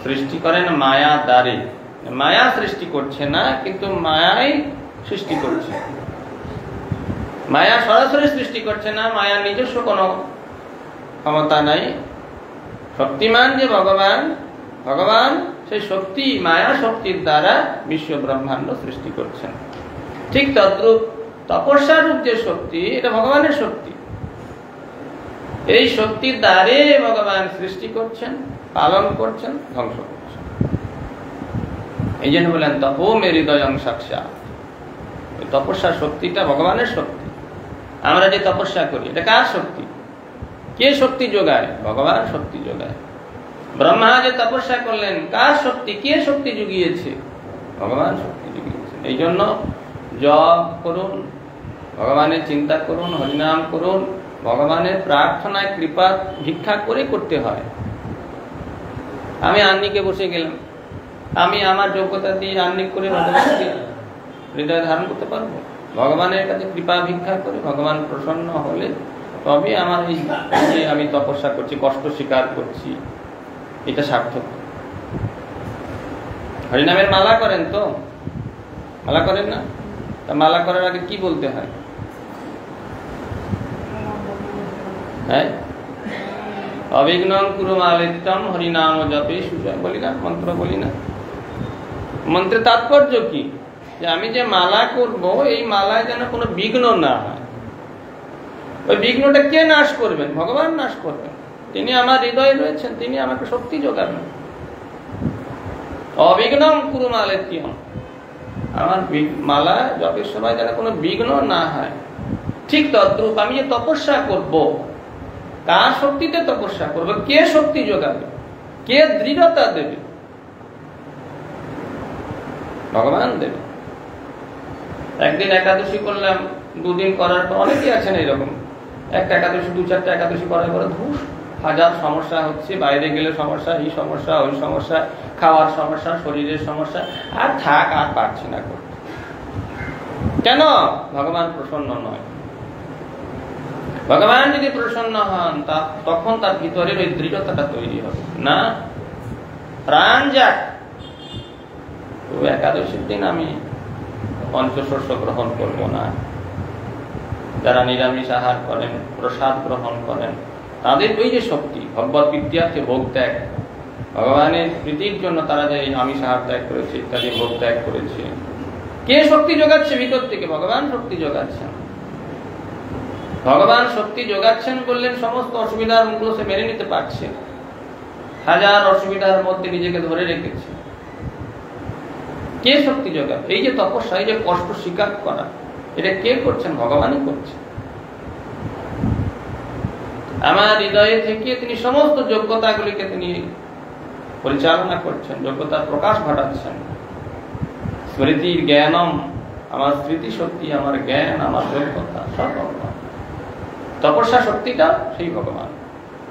Speaker 1: সৃষ্টি করেন মায়া দ্বারে। মায়া সৃষ্টি করছে না, কিন্তু মায়াই সৃষ্টি করছে। মায়া সরাসরি সৃষ্টি করছে না, মায়া নিজস্ব কোনো ক্ষমতা নাই। শক্তিমান যে ভগবান, ভগবান সেই শক্তি, মায়া শক্তির দ্বারা বিশ্ব ব্রহ্মাণ্ড সৃষ্টি করছেন। ঠিক তদ্রূপ তপস্যারূপ যে শক্তি, এটা ভগবানের শক্তি। এই শক্তির দ্বারে ভগবান সৃষ্টি করছেন, পালন করছেন, ধ্বংস করছেন। এই জন্য বলেন তপো মে হৃদয়ং সাক্ষাৎ। তপস্যার শক্তিটা ভগবানের শক্তি। আমরা যে তপস্যা করি, এটা কার শক্তি? কে শক্তি যোগায়? ভগবান শক্তি যোগায়। ব্রহ্মা যে তপস্যা করলেন, কার শক্তি? কে শক্তি জুগিয়েছে? ভগবান শক্তি জুগিয়েছেন। এই জন্য জপ করুন, ভগবানের চিন্তা করুন, হরিনাম করুন, ভগবানের প্রার্থনায় কৃপা ভিক্ষা করে করতে হয়। আমি আন্নিকে বসে গেলাম, আমি আমার যোগ্যতা দিয়ে আন্নিক করে ভগবানকে হৃদয় ধারণ করতে পারবো? ভগবানের কাছে কৃপা ভিক্ষা করে ভগবান প্রসন্ন হলে তবে আমার এই যে আমি তপস্যা করছি, কষ্ট স্বীকার করছি, এটা সার্থক। হরিনামের মালা করেন তো? মালা করেন না? তা মালা করার আগে কি বলতে হয়? হ্যাঁ, অবিঘ্নং কুরু মালিত্যম হরিনাম জপে সুজয় বলি না, মন্ত্র বলি না? মন্ত্রের তাৎপর্য কি? যে আমি যে মালা করব, এই মালায় যেন কোনো বিঘ্ন না হয়। ওই বিঘ্নটা কে নাশ করবেন? ভগবান নাশ করবেন। তিনি আমার হৃদয়ে রয়েছেন, তিনি আমাকে শক্তি যোগাবেন। অবিঘ্নং কুরু মালিত্যম, আমার মালা জপের সময় যেন কোনো বিঘ্ন না হয়। ঠিক তদ্রূপ আমি যে তপস্যা করব, কার শক্তিতে তপস্যা করব? কে শক্তি যোগাবে? কে দৃঢ়তা দেবে? ভগবান দেবে। একদিন একাদশী করলাম, দুদিন করার পর, অনেকেই আছেন এইরকম, একটা একাদশী, দু চারটা একাদশী করার পরে ধুস হাজার সমস্যা হচ্ছে, বাইরে গেলে সমস্যা, এই সমস্যা, ওই সমস্যা, খাওয়ার সমস্যা, শরীরের সমস্যা, আর থাক, আর পারছি না করতে। কেন? ভগবান প্রসন্ন নয়। ভগবান যদি প্রসন্ন হন, তখন তার ভিতরের ওই দৃঢ়তাটা তৈরি হবে। না, প্রাণ যাক, একাদশীর দিন আমি পঞ্চশস্য গ্রহণ করব না। যারা নিরামিষ আহার করেন, প্রসাদ গ্রহণ করেন, তাদের ওই যে শক্তি, ভগবত বিদ্যার্থে ভোগ ত্যাগ, ভগবানের প্রীতির জন্য তারা যে আমিষ আহার ত্যাগ করেছে, ইত্যাদি ভোগ ত্যাগ করেছে, কে শক্তি যোগাচ্ছে? ভিতর থেকে ভগবান শক্তি যোগাচ্ছেন। ভগবান শক্তি যোগাচ্ছেন বললেন সমস্ত অসুবিধার মুখগুলো সে মেনে নিতে পারছে। হাজার অসুবিধার মধ্যে নিজেকে ধরে রেখেছে। কে শক্তি যোগাবে? এই যে তপস্যা, এই যে কষ্ট স্বীকার করা, এটা কে করছেন? ভগবানই করছেন। আমার হৃদয়ে থেকে তিনি সমস্ত যোগ্যতাগুলিকে তিনি পরিচালনা করছেন, যোগ্যতার প্রকাশ ঘটাচ্ছেন। স্মৃতির জ্ঞানম, আমার স্মৃতি শক্তি, আমার জ্ঞান, আমার যোগ্যতা সব ভগবান। তপস্যা শক্তিটা সেই ভগবান,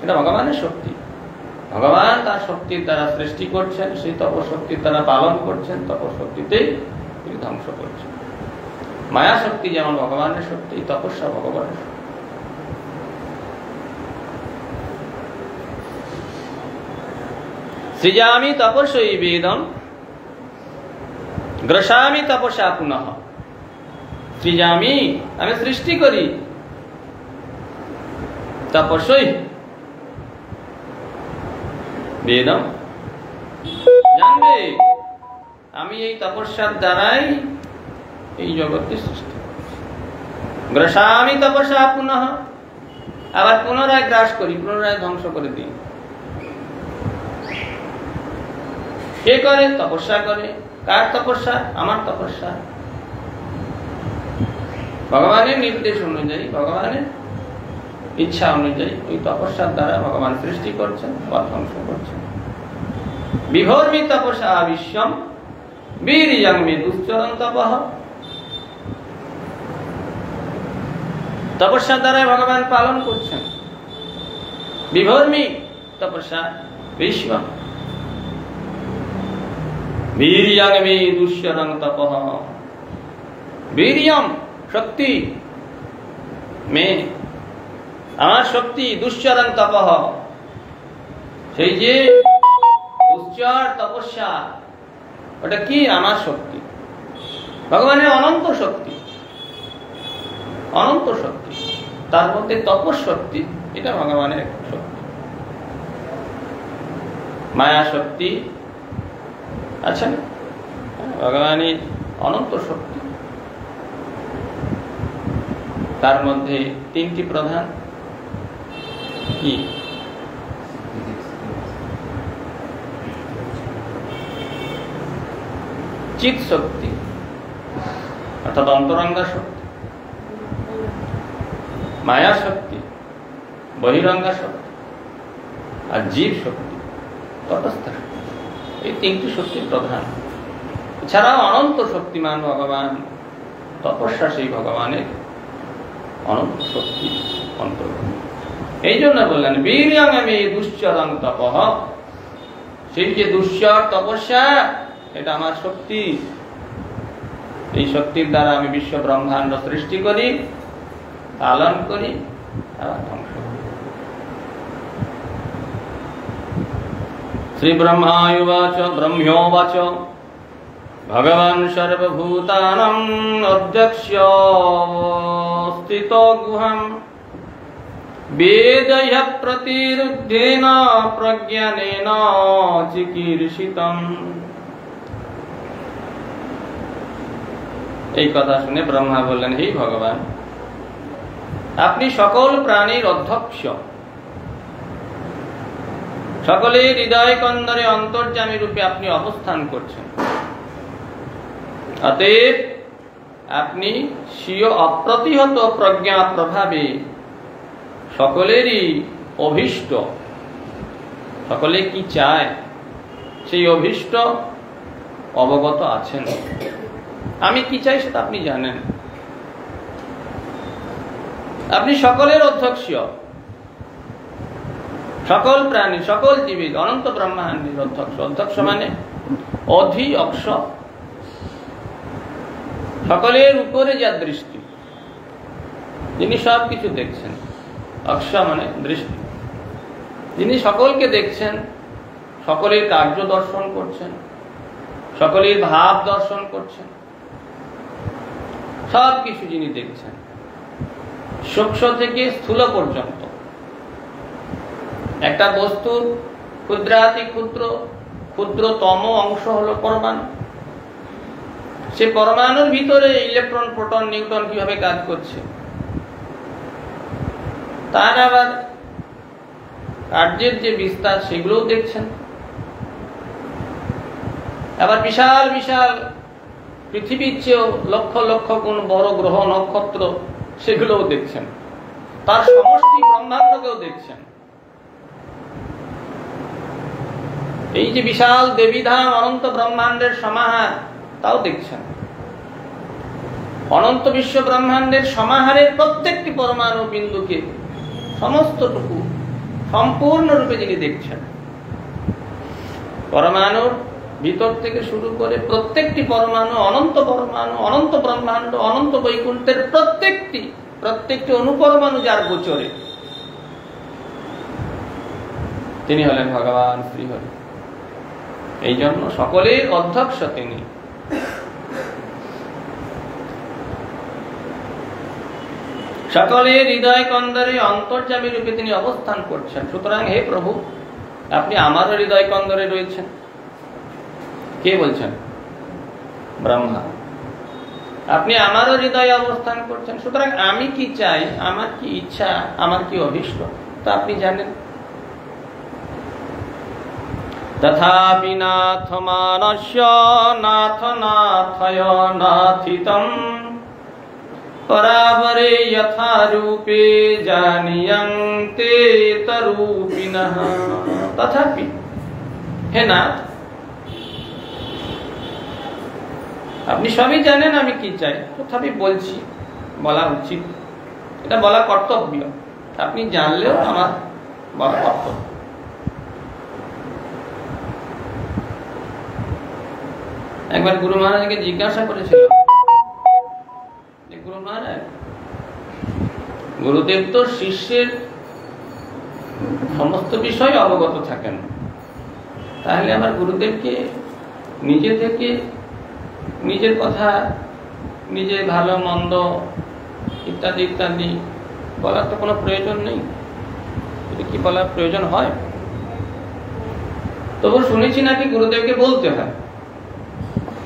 Speaker 1: এটা ভগবানের শক্তি। ভগবান তার শক্তির দ্বারা সৃষ্টি করছেন, সেই তপশক্তির দ্বারা পালন করছেন, তপশক্তিতেই তিনি ধ্বংস করছেন। মায়া শক্তি যেমন ভগবানের শক্তি, তপস্যা ভগবানের শক্তি। সৃজামি তপস্যই বেদম গ্রসামি তপস্যা পুনঃ। সৃজামি, আমি সৃষ্টি করি, তপস্যই বেদম, জানবে আমি এই তপস্যার দ্বারাই এই জগৎকে সৃষ্টি করছি। গ্রসামি তপস্যা পুনঃ, আবার পুনরায় গ্রাস করি, পুনরায় ধ্বংস করে দিই। কে করে? তপস্যা করে। কার তপস্যা? আমার তপস্যা। ভগবানের নির্দেশ অনুযায়ী, ভগবানের ইচ্ছা অনুযায়ী ওই তপস্যার দ্বারা ভগবান সৃষ্টি করছেন বা ধ্বংস করছেন। বিভর্মি তপস্যা বিশ্বম বীর্যং মে দুশ্চরং তপঃ। তপস্যার দ্বারাই ভগবান পালন করছেন। বিভর্মি তপস্যা বিশ্বম বীর্যং মে দুশ্চরং তপঃ। বীর্যম শক্তি, মে আমার শক্তি, দুশ্চরং তপঃ সেই যে দুশ্চর তপস্যা, ওটা কি? আমার শক্তি। ভগবানের অনন্ত শক্তি, অনন্ত শক্তি, তার মধ্যে তপশক্তি, এটা ভগবানের একটা শক্তি। মায়া শক্তি আছে না, ভগবানের অনন্ত শক্তি। তার মধ্যে তিনটি প্রধান কি? চিৎ শক্তি অর্থাৎ অন্তরঙ্গা শক্তি, মায়া শক্তি, বহিরঙ্গা শক্তি, আর জীব শক্তি, তটস্থ শক্তি। এই তিনটি শক্তি প্রধান। এছাড়াও অনন্ত শক্তিমান ভগবান, তপস্যা সেই ভগবানের অনন্ত শক্তি অন্তর্গত। এই জন্য বললেন বীর্যং মে দুশ্চরং তপঃ, সেই যে দুশ্চর তপস্যা, এটা আমার শক্তি। এই শক্তির দ্বারা আমি বিশ্ব ব্রহ্মাণ্ড সৃষ্টি করি, পালন করি, আবার ধ্বংস করি। শ্রী ব্রহ্মায়ুবাচ ব্রহ্মোবাচ ভগবান সর্বভূতানাং অধ্যক্ষ্য স্থিতো গুহম বেদয় প্রতিরুদ্ধেন প্রজ্ঞানেন চিকীর্ষিতম। এই কথা শুনে ব্রহ্মা বললেন, হে ভগবান, আপনি সকল প্রাণীর অধ্যক্ষ, সকলের হৃদয় কন্দরে অন্তর্যামী রূপে আপনি অবস্থান করছেন। অতএব আপনি স্বীয় অপ্রতিহত প্রজ্ঞা প্রভাবে সকলেরই অভীষ্ট, সকলে কি চায় সেই অভীষ্ট অবগত আছেন। আমি কি চাই সেটা আপনি জানেন। আপনি সকলের অধ্যক্ষ, সকল প্রাণী, সকল জীবের, অনন্ত ব্রহ্মাণ্ডের অধ্যক্ষ। অধ্যক্ষ মানে অধিঅক্ষ, সকলের উপরে যার দৃষ্টি, যিনি সব কিছু দেখছেন। অক্ষ মানে দৃষ্টি, যিনি সকলকে দেখছেন, সকলের কার্য দর্শন করছেন, সকলের ভাব দর্শন করছেন, সব কিছু যিনি দেখছেন, সূক্ষ্ম থেকে স্থূল পর্যন্ত। একটা বস্তুর ক্ষুদ্রাতি ক্ষুদ্র, ক্ষুদ্রতম অংশ হলো পরমাণু। সে পরমাণুর ভিতরে ইলেকট্রন, প্রোটন, নিউট্রন কিভাবে কাজ করছে, তার আবার কার্যের যে বিস্তার, সেগুলোও দেখছেন। আবার বিশাল বিশাল পৃথিবীর চেয়েও লক্ষ লক্ষ গুণ বড় গ্রহ, নক্ষত্র, সেগুলোও দেখছেন। তার সমষ্টি ব্রহ্মাণ্ডকেও দেখছেন। এই যে বিশাল দেবীধাম, অনন্ত ব্রহ্মাণ্ডের সমাহার, তাও দেখছেন। অনন্ত বিশ্ব ব্রহ্মাণ্ডের সমাহারের প্রত্যেকটি পরমাণু বিন্দুকে, সমস্তটুকু সম্পূর্ণরূপে যিনি দেখছেন। পরমাণুর ভিতর থেকে শুরু করে প্রত্যেকটি পরমাণু, অনন্ত পরমাণু, অনন্ত ব্রহ্মাণ্ড, অনন্ত বৈকুণ্ঠের প্রত্যেকটি অনুপরমাণু যার গোচরে, তিনি হলেন ভগবান শ্রীহরি। এই জন্য সকলের অধ্যক্ষ তিনি। সকলের হৃদয় কন্দরে অন্তর্যামী রূপে তিনি অবস্থান করছেন। সুতরাং হে প্রভু, আপনি আমারও হৃদয় কন্দরে রয়েছেন। কে বলছেন? ব্রহ্মা। আপনি আমারও হৃদয়ে অবস্থান করছেন, সুতরাং আমি কি চাই, আমার কি ইচ্ছা, আমার কি অভীষ্ট তা আপনি জানেন। তথাপি নাথ মানস্য নাথ নাথয় নাথিতম পরাবরে যথা রূপে জানিয়ন্তে তরূপিণঃ। তথাপি, হে নাথ, আপনি সবই জানেন আমি কি চাই, তথাপি বলছি, বলা উচিত, এটা বলা কর্তব্য। আপনি জানলেও আমার বলা কর্তব্য। একবার গুরু মহারাজকে জিজ্ঞাসা করেছিল, গুরু মহারাজ, গুরুদেব তো শিষ্যের সমস্ত বিষয় অবগত থাকেন, তাহলে আমার গুরুদেবকে নিজে থেকে নিজের কথা, নিজের ভালো মন্দ ইত্যাদি ইত্যাদি বলার তো কোনো প্রয়োজন নেই, এটা কি বলার প্রয়োজন হয়? তবু শুনেছি নাকি গুরুদেবকে বলতে হয়,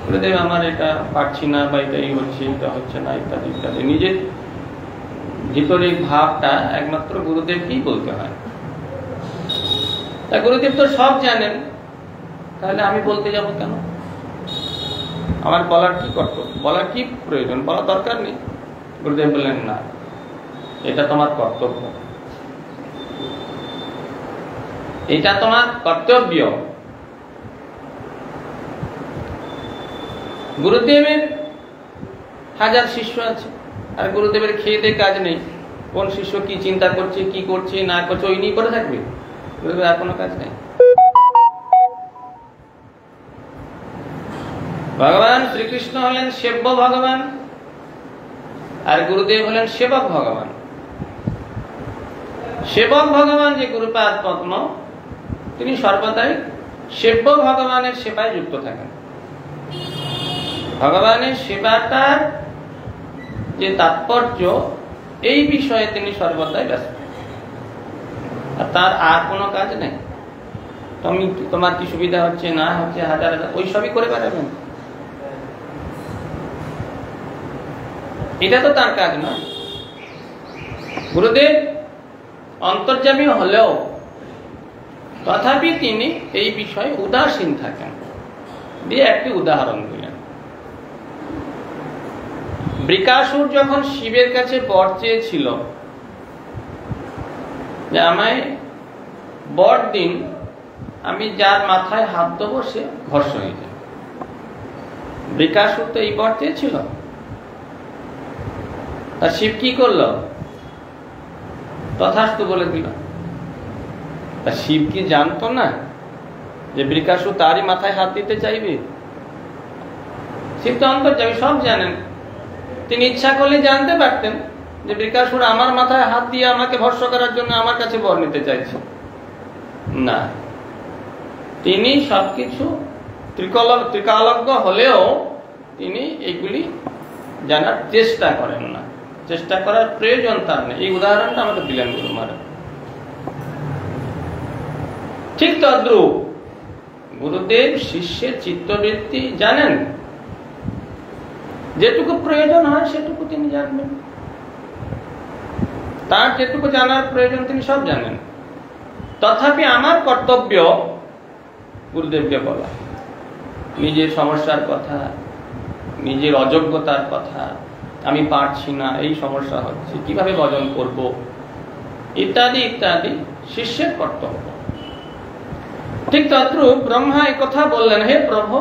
Speaker 1: গুরুদেব আমার এটা পারছি না, বা এটা এই হচ্ছে, এটা হচ্ছে না, ইত্যাদি ইত্যাদি। নিজের ভিতরে ভাবটা একমাত্র গুরুদেবকেই বলতে হয়। তা গুরুদেব তো সব জানেন, তাহলে আমি বলতে যাব কেন? আমার বলার কি কর্তব্য, বলার কি প্রয়োজন, বলা দরকার নেই। গুরুদেব বললেন, না, এটা তোমার কর্তব্য, এটা তোমার কর্তব্য। গুরুদেবের হাজার শিষ্য আছে, আর গুরুদেবের খেয়ে দিয়ে কাজ নেই। কোন শিষ্য কি চিন্তা করছে, কি করছে না করছে, ওই নিয়ে করে থাকবে, গুরুদেবের আর কোনো কাজ নেই। ভগবান শ্রীকৃষ্ণ হলেন সেব্য ভগবান, আর গুরুদেব হলেন সেবক ভগবান। সেবক ভগবান যে গুরুপাদ পদ্ম, তিনি সর্বদাই সেব্য ভগবানের সেবায় যুক্ত থাকেন। ভগবানের সেবাটার যে তাৎপর্য, এই বিষয়ে তিনি সর্বদাই ব্যস্ত, আর তার আর কোনো কাজ নেই। তোমার কি সুবিধা হচ্ছে না হচ্ছে, হাজার হাজার ওই সবই করে বেড়াবেন, এটা তো তার কাজ নয়। গুরুদেব অন্তর্যামী হলেও তথাপি তিনি এই বিষয়ে উদাসীন থাকেন। দিয়ে একটি উদাহরণ দিলেন। বৃকাসুর যখন শিবের কাছে বর চেয়েছিল যে আমায় বর দিন, আমি যার মাথায় হাত দেবো সে ভস্ম হয়ে যায়। বৃকাসুর তো এই বর চেয়েছিল, আর শিব কি করলো? তথাস্তু বলে দিল। তা শিব কি জানতো না যে বৃকাসুর তারই মাথায় হাত দিতে চাইবে? শিব তো অন্তর্যামী, সব জানেন। তিনি ইচ্ছা করলে জানতে পারতেন যে বৃকাসুর আমার মাথায় হাত দিয়ে আমাকে ভস্ম করার জন্য আমার কাছে বর নিতে চাইছে না। তিনি সবকিছু ত্রিকালজ্ঞ হলেও তিনি এগুলি জানার চেষ্টা করেন না, চেষ্টা করার প্রয়োজন তার নেই। এই উদাহরণটা আমাকে দিলেন গুরু মহারাজ। ঠিক তদ্রূপ গুরুদেব শিষ্যের চিত্তবৃত্তি জানেন, যেটুকু প্রয়োজন হয় সেটুকু তিনি জানবেন, তার যেটুকু জানার প্রয়োজন তিনি সব জানেন। তথাপি আমার কর্তব্য গুরুদেবকে বলা, নিজের সমস্যার কথা, নিজের অযোগ্যতার কথা, আমি পারছি না, এই সমস্যা হচ্ছে, কিভাবে ভজন করব, ইত্যাদি ইত্যাদি শিষ্যের কর্তব্য। ঠিক তদ্রূপ ব্রহ্মা এই কথা বললেন, হে প্রভু,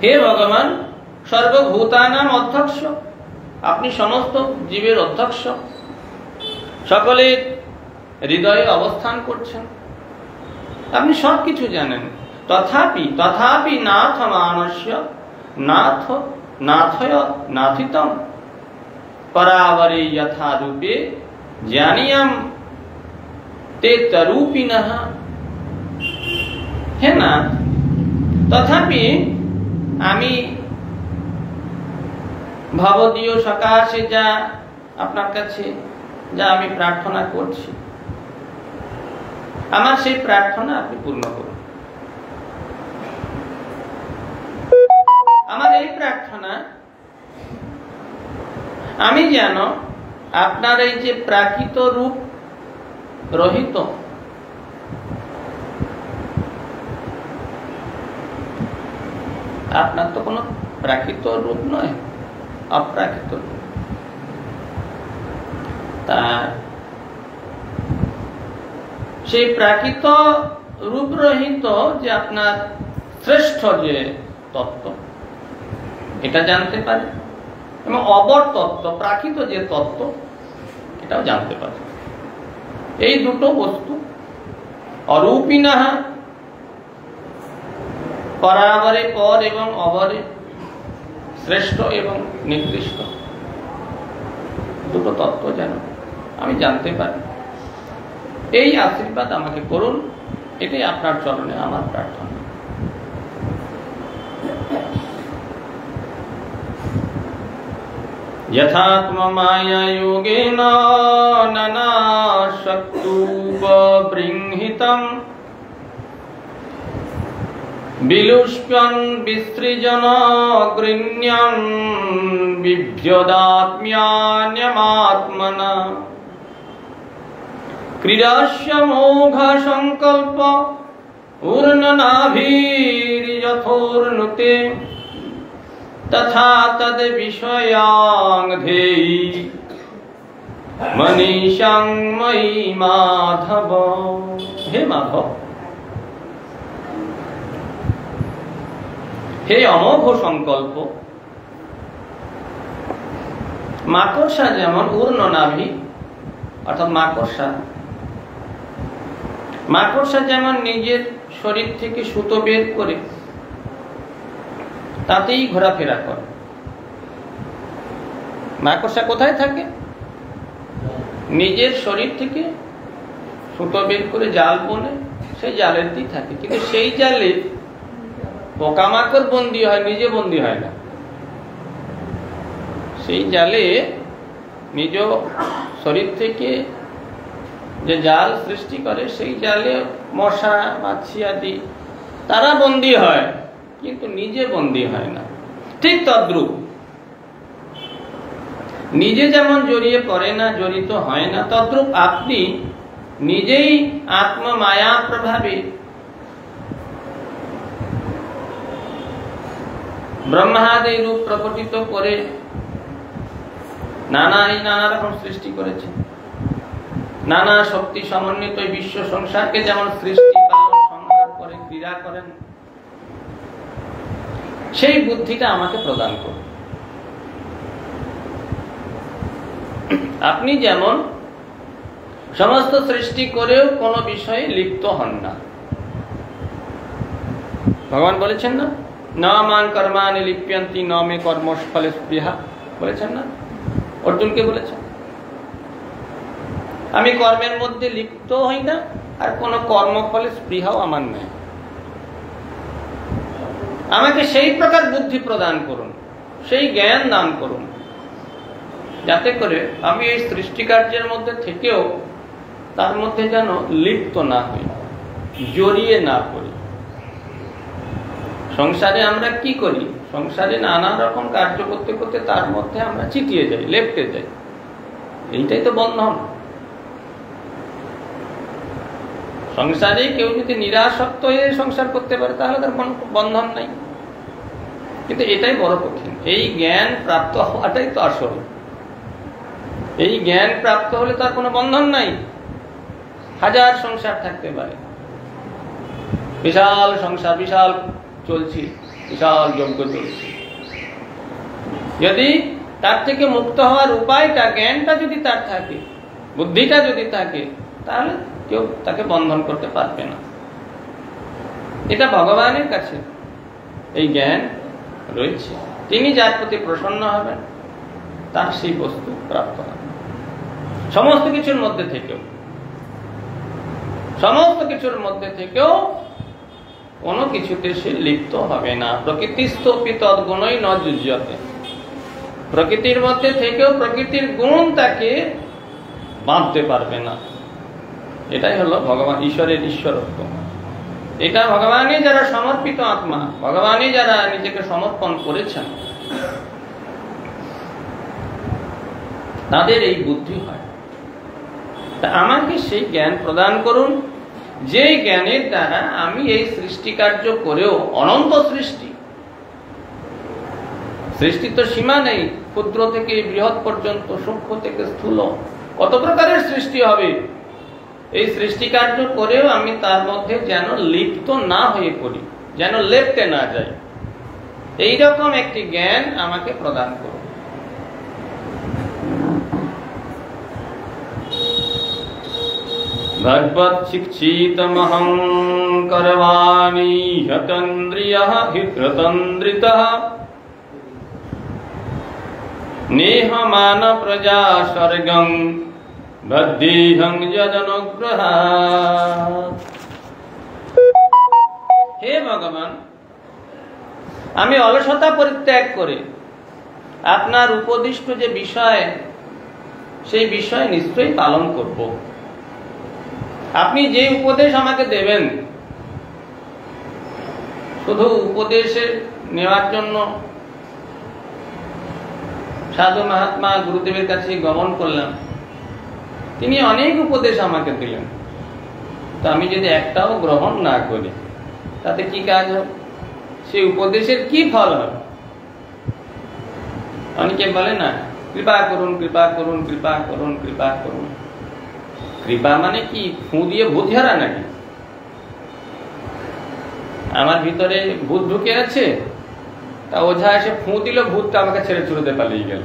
Speaker 1: হে ভগবান, সর্বভূতানাম অধ্যক্ষ, আপনি সমস্ত জীবের অধ্যক্ষ, সকলের হৃদয়ে অবস্থান করছেন, আপনি সবকিছু জানেন। তথাপি নাথ মানস্য নাথ নাথয় নাথিতম পরাবরে যথা রূপে জানিয়াম তে তরূপিণঃ। হে নাথ, তথাপি আমি ভবদীয় সকাশে যা আপনার কাছে যা আমি প্রার্থনা করছি, আমার সেই প্রার্থনা আপনি পূর্ণ করুন। আমার এই প্রার্থনা আমি যেন আপনার এই যে প্রাকৃত রূপ রহিত, আপনার তো কোনো প্রাকৃত রূপ নয়, অপ্রাকৃত রূপ। তা সেই প্রাকৃত রূপ রহিত যে আপনার শ্রেষ্ঠ যে তত্ত্ব, এটা জানতে পারে, এবং অবর তত্ত্ব, প্রাকৃত যে তত্ত্ব, এটাও জানতে পারে। এই দুটো বস্তু অরূপিণাঃ, পরাবরে পর এবং অবরে শ্রেষ্ঠ এবং নিকৃষ্ট, দুটো তত্ত্ব যেন আমি জানতে পারি, এই আশীর্বাদ আমাকে করুন। এটাই আপনার চরণে আমার প্রার্থনা। यथात्म माया योगेन ननाशक्तुपबृंहितं विलुष्यन् विसृजन गृह्यन् बिभ्यदात्म्यान्यमात्मना क्रीडास्य मोघ संकल्प ऊर्णनाभिर्यथोर्नुते तथा तद विषयां धेयि मनीषां मयि माधव। हे माधव, হে অমোঘ সংকল্প, মাকড়সা যেমন ঊর্ণনাভি, অর্থাৎ মাকড়সা যেমন নিজের শরীর থেকে সুতো বের করে তাতেই ঘোরাফেরা করে। মাকড়সা কোথায় থাকে? নিজের শরীর থেকে সুতো বের করে জাল বনে সেই জালেতেই থাকে, কিন্তু সেই জালে পোকামাকড় বন্দী হয়, নিজে বন্দী হয় না। সেই জালে নিজ শরীর থেকে যে জাল সৃষ্টি করে, সেই জালে মশা মাছি আদি তারা বন্দী হয়, কিন্তু নিজে বন্দী হয় না। ঠিক তদ্রূপ নিজে যেমন জড়িয়ে পড়ে না, জড়িত হয় না, তদ্রূপ আপনি নিজেই আত্ম মায়া প্রভাবে ব্রহ্মাদি রূপ প্রকটিত করে নানা রকম সৃষ্টি করেছেন। নানা শক্তি সমন্বিত বিশ্ব সংসারকে যেমন সৃষ্টি, পালন, সংহার করে, ক্রীড়া করেন, সেই বুদ্ধিটা আমাকে প্রদান করুন। আপনি যেমন সমস্ত সৃষ্টি করেও কোনো বিষয়ে লিপ্ত হন না। ভগবান বলেছেন না, ন মান কর্মাণি লিপ্যন্তি ন মে কর্মফলে স্পৃহা, বলেছেন না, অর্জুনকে বলেছেন। আমি কর্মের মধ্যে লিপ্ত হই না, আর কোনো কর্মফলে স্পৃহাও আমার নেই। আমাকে সেই প্রকার বুদ্ধি প্রদান করুন, সেই জ্ঞান দান করুন, যাতে করে আমি এই সৃষ্টি কার্যের মধ্যে থেকেও তার মধ্যে যেন লিপ্ত না হই, জড়িয়ে না পড়ি। সংসারে আমরা কি করি? সংসারে নানা রকম কার্য করতে করতে তার মধ্যে আমরা চিটিয়ে যাই, লেপ্টে যাই। এইটাই তো বন্ধন। সংসারে কেউ যদি নিরাসক্ত হয়ে সংসার করতে পারে, তাহলে তার বন্ধন নাই। কিন্তু এটাই বড় কঠিন। এই জ্ঞান প্রাপ্ত হওয়াটাই তো আসল। এই জ্ঞান প্রাপ্ত হলে তার কোনো বন্ধন নাই। হাজার সংসার থাকতে পারে, বিশাল সংসার, বিশাল চলছি, বিশাল যজ্ঞ চলছে। যদি তার থেকে মুক্ত হওয়ার উপায়টা, জ্ঞানটা যদি তার থাকে, বুদ্ধিটা যদি থাকে, তাহলে কেউ তাকে বন্ধন করতে পারবে না। এটা ভগবানের কাছে এই জ্ঞান রয়েছে। তিনি যার প্রতি প্রসন্ন হবেন, তার সেই বস্তু প্রাপ্ত হবে। সমস্ত কিছুর মধ্যে থেকেও কোনো কিছুতে সে লিপ্ত হবে না। প্রকৃতিস্থপি তদ্গুণই ন যুজ্যতে। প্রকৃতির মধ্যে থেকেও প্রকৃতির গুণ তাকে বাঁধতে পারবে না। এটাই হলো ভগবান, ঈশ্বরের ঈশ্বরত্ব। এটা ভগবানই যারা সমর্পিত আত্মা, ভগবানই যারা নিজেকে সমর্পণ করেছেন, তাদের এই বুদ্ধি হয়। তা আমাকে সেই জ্ঞান প্রদান করুন, যে জ্ঞানের দ্বারা আমি এই সৃষ্টি কার্য করেও, অনন্ত সৃষ্টি, সৃষ্টি তো সীমা নেই, ক্ষুদ্র থেকে বৃহৎ পর্যন্ত, সূক্ষ্ম থেকে স্থূল, কত প্রকারের সৃষ্টি হবে। এই সৃষ্টি কার্য করেও আমি তার মধ্যে যেন লিপ্ত না হয়ে পড়ি, যেন লেপ্তে না যাই, এইরকম একটি জ্ঞান আমাকে প্রদান করুন। ভগবৎ শিক্ষিতমহং করবামি হতন্দ্রিয়ঃ হিতন্দ্রিতঃ নেহমান প্রজা স্বর্গং বদ্ধেহং যদনুগ্রহাৎ। হে ভগবান, আমি অলসতা পরিত্যাগ করে আপনার উপদিষ্ট যে বিষয়, সেই বিষয় নিশ্চয়ই পালন করব। আপনি যে উপদেশ আমাকে দেবেন, শুধু উপদেশে নেওয়ার জন্য সাধু মহাত্মা গুরুদেবের কাছে গমন করলাম, তিনি অনেক উপদেশ আমাকে দিলেন, তো আমি যদি একটাও গ্রহণ না করি তাতে কি কাজ হবে? সেই উপদেশের কি ফল হবে? অনেকে বলে না, কৃপা করুন, কৃপা করুন, কৃপা করুন, কৃপা করুন। কৃপা মানে কি? ফু দিয়ে ভূত ঝাড়া নাকি? আমার ভিতরে ভূত ঢুকে আছে, তা ওঝা এসে ফু দিল, ভূতটা আমাকে ছেড়ে চুরোতে পালিয়ে গেল।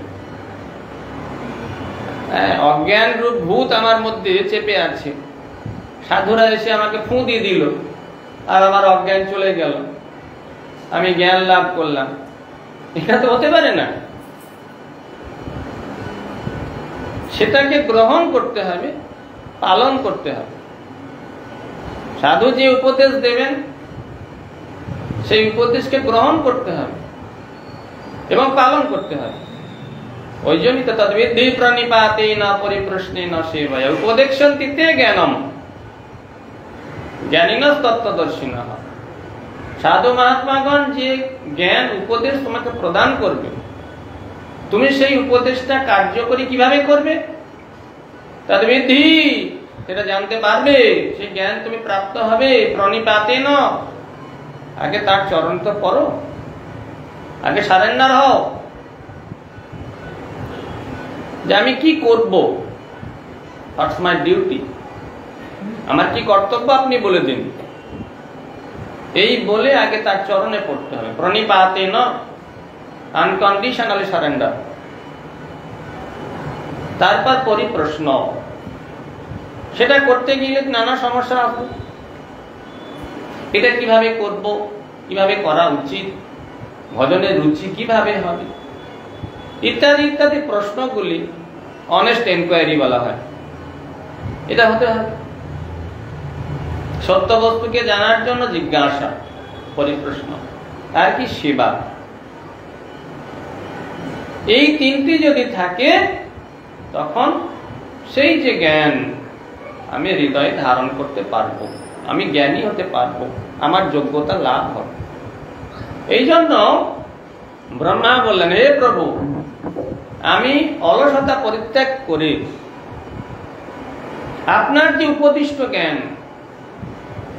Speaker 1: অজ্ঞান রূপ ভূত আমার মধ্যে চেপে আছে, সাধুরা এসে আমাকে ফু দিয়ে দিল, আর আমার অজ্ঞান চলে গেল, আমি জ্ঞান লাভ করলাম। এটা তো হতে পারে না। সেটাকে গ্রহণ করতে হবে, পালন করতে হবে। সাধু যে উপদেশ দেবেন, সেই উপদেশকে গ্রহণ করতে হবে এবং পালন করতে হবে। ওই জন্যই তো তদ্বিদ্ধি প্রণিপাতেন পরিপ্রশ্নেন সেবয়া উপদেক্ষন্তি তে জ্ঞানম জ্ঞানিনঃ তত্ত্বদর্শিনঃ। সাধু মহাত্মাগণ যে জ্ঞান উপদেশ তোমাকে প্রদান করবে, তুমি সেই উপদেশটা কার্যকরী কিভাবে করবে, তদ্বিদ্ধি, সেটা জানতে পারবে, সেই জ্ঞান তুমি প্রাপ্ত হবে। প্রণিপাতেন, আগে তার চরণ তো পড়ো, আগে সারেন্ডার হও যে আমি কি করব, হোয়াটস মাই ডিউটি, আমার কি কর্তব্য আপনি বলে দিন। এই বলে আগে তার চরণে পড়তে হবে। প্রণিপাতেন, আনকন্ডিশনালি সারেন্ডার। তারপর পরিপ্রশ্ন, সেটা করতে গেলে নানা সমস্যা হবে। এটা কিভাবে করব, কিভাবে করা উচিত, ভজনের রুচি কিভাবে হবে, ইত্যাদি ইত্যাদি প্রশ্নগুলি অনেস্ট এনকোয়ারি বলা হয়। এটা হতে হবে। সত্য বস্তুকে জানার জন্য জিজ্ঞাসা, পরিপ্রশ্ন, আর কি সেবা। এই তিনটি যদি থাকে, তখন সেই যে জ্ঞান আমি হৃদয়ে ধারণ করতে পারবো, আমি জ্ঞানী হতে পারবো, আমার যোগ্যতা লাভ হবে। এই জন্য ব্রহ্মা বললেন, হে প্রভু, আমি অলসতা পরিত্যাগ করে আপনার যে উপদিষ্ট জ্ঞান,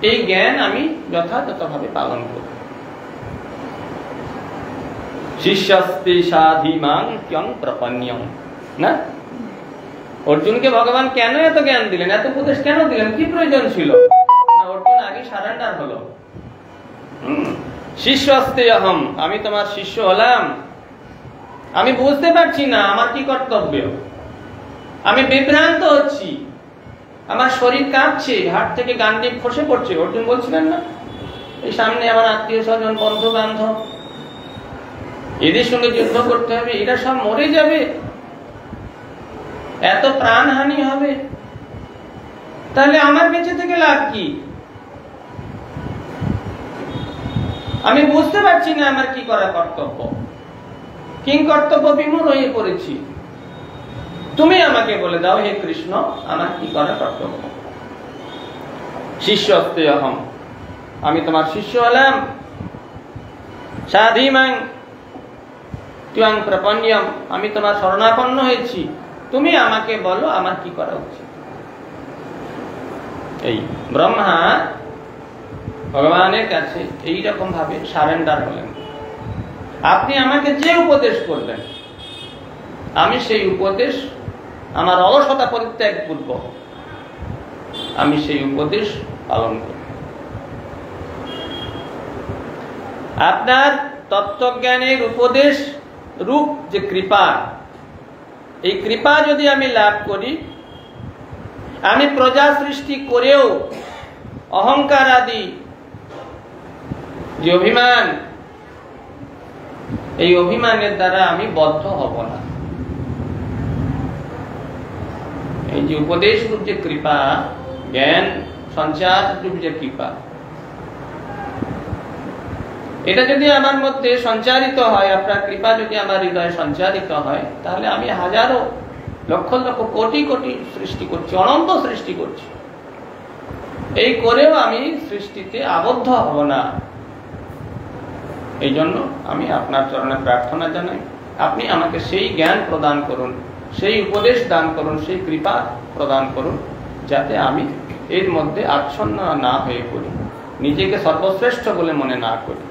Speaker 1: এই জ্ঞান আমি যথাযথভাবে পালন করব। শিষ্যস্তে সাধিমাং ক্যং প্রপন্যং। না, অর্জুনকে ভগবান কেন এত জ্ঞান দিলেন, এত উপদেশ কেন দিলেন, কি প্রয়োজন ছিল? না, অর্জুন আগে সারেন্ডার হলো। শিষ্যস্তে অহম, আমি তোমার শিষ্য হলাম, আমি বুঝতে পারছি না আমার কি কর্তব্য, আমি বিভ্রান্ত হচ্ছি, আমার শরীর কাঁপছে, হাত থেকে গান্ডীব খসে পড়ছে। অর্জুন বলছিলেন না, এই সামনে আমার আত্মীয় স্বজন, বন্ধু বান্ধব, এদের সঙ্গে যুদ্ধ করতে হবে, এরা সব মরে যাবে, এত প্রাণহানি হবে, তাহলে আমার বেঁচে থেকে লাভ কি? আমি বুঝতে পারছি না আমার কি করা কর্তব্য, কিং কর্তব্য বিমূঢ় হয়ে পড়েছি। তুমি আমাকে বলে দাও হে কৃষ্ণ, আমার কি করা কর্তব্য। শিষ্যস্তে অহম, আমি তোমার শিষ্য হলাম। সাধিমাং ত্বং প্রপন্যম, আমি তোমার শরণাপন্ন হয়েছি। তুমি আমাকে বলো আমার কি করা উচিত। এই ব্রহ্মা ভগবানের কাছে এইরকম ভাবে সারেন্ডার হলেন। আপনি আমাকে যে উপদেশ করবেন আমি সেই উপদেশ আমার অলসতা পরিত্যাগ পূর্বক আমি সেই উপদেশ পালন করব। আপনার তত্ত্বজ্ঞানের উপদেশ রূপ যে কৃপা, এই কৃপা যদি আমি লাভ করি, আমি প্রজা সৃষ্টি করেও অহংকার আদি যে অভিমান, এই অভিমানের দ্বারা আমি বদ্ধ হব না। এই যে উপদেশ রূপ যে কৃপা, জ্ঞান সঞ্চার রূপ যে কৃপা, এটা যদি আমার মধ্যে সঞ্চারিত হয়, আপনার কৃপা যদি আমার হৃদয়ে সঞ্চারিত হয়, তাহলে আমি হাজারো লক্ষ লক্ষ কোটি কোটি সৃষ্টি করছি, অনন্ত সৃষ্টি করছি। এই করেও আমি সৃষ্টিতে আবদ্ধ হব না। এই জন্য আমি আপনার চরণে প্রার্থনা জানাই, আপনি আমাকে সেই জ্ঞান প্রদান করুন, সেই উপদেশ দান করুন, সেই কৃপা প্রদান করুন, যাতে আমি এর মধ্যে আচ্ছন্ন না হয়ে পড়ি, নিজেকে সর্বশ্রেষ্ঠ বলে মনে না করি।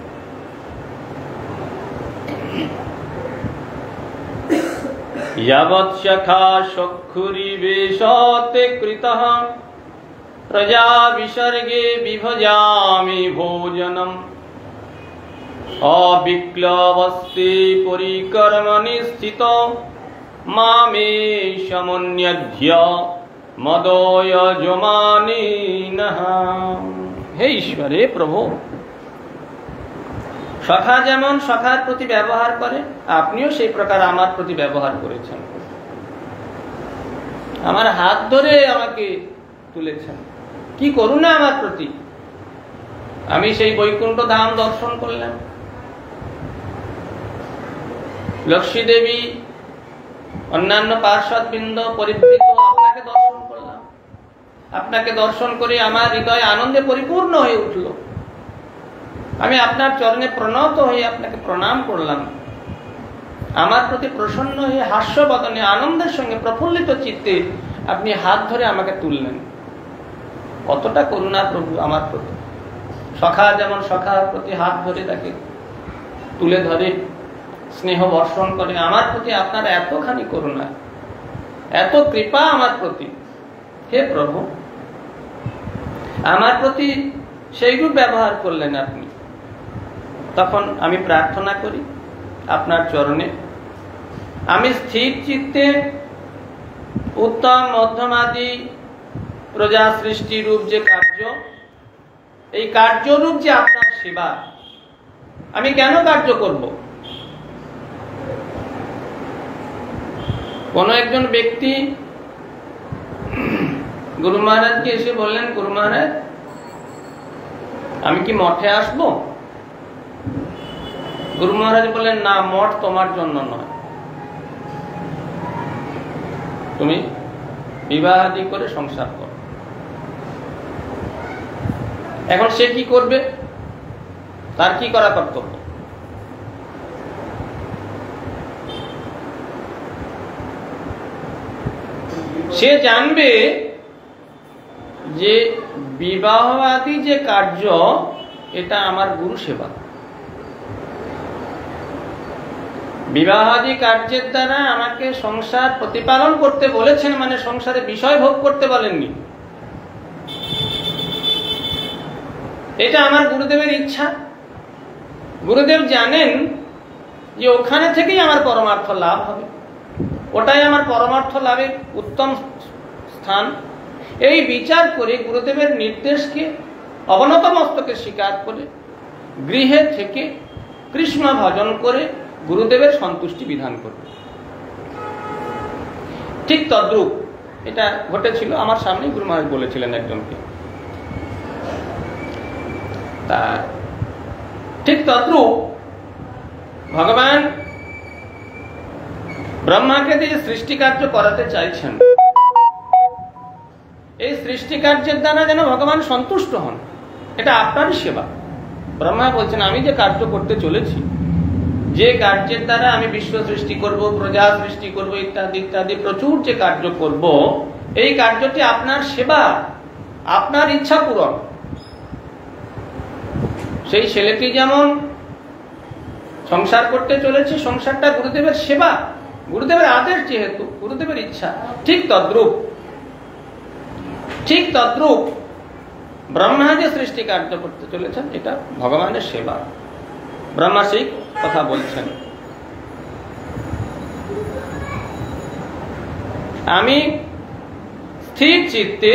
Speaker 1: यावत्सखा चक्षुरिवेशते कृतः प्रजा विसर्गे विभजामि भोजनम् अविक्लवस्ते परिकर्मणि स्थितो मामेशमन्यध्य मदोयजमानिनः। हे ईश्वरे प्रभु, সখা যেমন সখার প্রতি ব্যবহার করে, আপনিও সেই প্রকার আমার প্রতি ব্যবহার করেছেন। আমার হাত ধরে আমাকে তুলেছেন, কি করুণা আমার প্রতি। আমি সেই বৈকুণ্ঠ ধাম দর্শন করলাম, লক্ষ্মী দেবী অন্যান্য পার্শ্বদবৃন্দ পরিবৃত আপনাকে দর্শন করলাম। আপনাকে দর্শন করে আমার হৃদয় আনন্দে পরিপূর্ণ হয়ে উঠল। আমি আপনার চরণে প্রণত হয়ে আপনাকে প্রণাম করলাম। আমার প্রতি প্রসন্ন হয়ে হাস্যবদনে আনন্দের সঙ্গে প্রফুল্লিত চিত্তে আপনি হাত ধরে আমাকে তুললেন। কতটা করুণা প্রভু আমার প্রতি। সখা যেমন সখার প্রতি হাত ধরে তাকে তুলে ধরে স্নেহ বর্ষণ করে, আমার প্রতি আপনার এতখানি করুণা, এত কৃপা আমার প্রতি। হে প্রভু, আমার প্রতি সেইরূপ ব্যবহার করলেন আপনি। তখন আমি প্রার্থনা করি আপনার চরণে, আমি স্থির চিত্তে উত্তম মধ্যমাদি প্রজা সৃষ্টি রূপ যে কার্য, এই কার্যরূপ যে আপনার সেবা, আমি কেন কার্য করব? কোন একজন ব্যক্তি গুরু মহারাজকে এসে বললেন, গুরু মহারাজ আমি কি মঠে আসবো? গুরু মহারাজ বললেন, না, মঠ তোমার জন্য নয়, তুমি বিবাহ আদি করে সংসার করো। এখন সে কি করবে? তার কি করা কর্তব্য? সে জানবে যে বিবাহ আদি যে কার্য, এটা আমার গুরু সেবা। বিবাহ আদি কার্যের দ্বারা আমাকে সংসার প্রতিপালন করতে বলেছেন, মানে সংসারে বিষয় ভোগ করতে বলেননি। এটা আমার গুরুদেবের ইচ্ছা। গুরুদেব জানেন যে ওখানে থেকেই আমার পরমার্থ লাভ হবে, ওটাই আমার পরমার্থ লাভের উত্তম স্থান। এই বিচার করে গুরুদেবের নির্দেশকে অবনত মস্তকে স্বীকার করে গৃহে থেকে কৃষ্ণ ভজন করে গুরুদেবের সন্তুষ্টি বিধান করবে। ঠিক তদ্রূপ এটা ঘটেছিল আমার সামনে। গুরু মহারাজ বলেছিলেন একজনকে, তা ঠিক তদ্রূপ ভগবান ব্রহ্মাকে দিয়ে সৃষ্টি কার্য করাতে চাইছেন। এই সৃষ্টি কার্যের দ্বারা যেন ভগবান সন্তুষ্ট হন, এটা আপনারই সেবা। ব্রহ্মা বলছেন, আমি যে কার্য করতে চলেছি, যে কার্যের দ্বারা আমি বিশ্ব সৃষ্টি করব, প্রজা সৃষ্টি করব, ইত্যাদি ইত্যাদি প্রচুর যে কার্য করব, এই কার্যটি আপনার সেবা, আপনার ইচ্ছা পূরণ। সেই ছেলেটি যেমন সংসার করতে চলেছে, সংসারটা গুরুদেবের সেবা, গুরুদেবের আদেশ, যেহেতু গুরুদেবের ইচ্ছা, ঠিক তদ্রূপ ব্রহ্মা যে সৃষ্টি কার্য করতে চলেছেন, এটা ভগবানের সেবা। ব্রহ্মা সেই কথা বলছেন, আমি স্থির চিত্তে,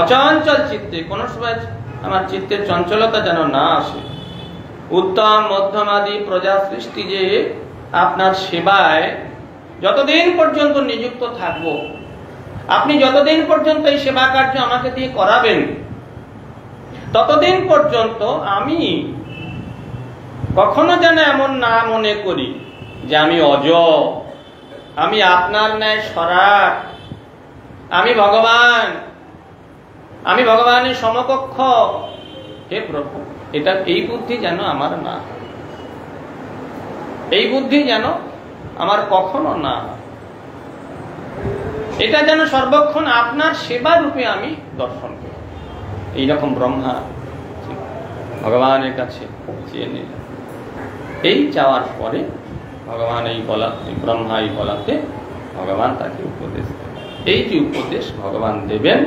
Speaker 1: অচঞ্চল চিত্তে, কোন সময় আমার চিত্তের চঞ্চলতা যেন না আসে, উত্তম মধ্যমাদি প্রজা সৃষ্টি যে আপনার সেবায় যতদিন পর্যন্ত নিযুক্ত থাকব, আপনি যতদিন পর্যন্ত এই সেবা কার্য আমাকে দিয়ে করাবেন, ততদিন পর্যন্ত আমি কখনো যেন এমন না মনে করি যে আমি অজ, আমি আপনার ন্যায় সরাট, আমি ভগবান, আমি ভগবানের সমকক্ষ। হে প্রভু, এটা এই বুদ্ধি যেন আমার না, এই বুদ্ধি যেন আমার কখনো না। এটা যেন সর্বক্ষণ আপনার সেবা রূপে আমি দর্শন করি। এইরকম ব্রহ্মা ভগবানের কাছে চেয়ে নিলেন। এই চাওয়ার পরে ভগবান এই বলাতে, ব্রহ্মা এই বলাতে ভগবান তাকে উপদেশ দেবেন। এই যে উপদেশ ভগবান দেবেন,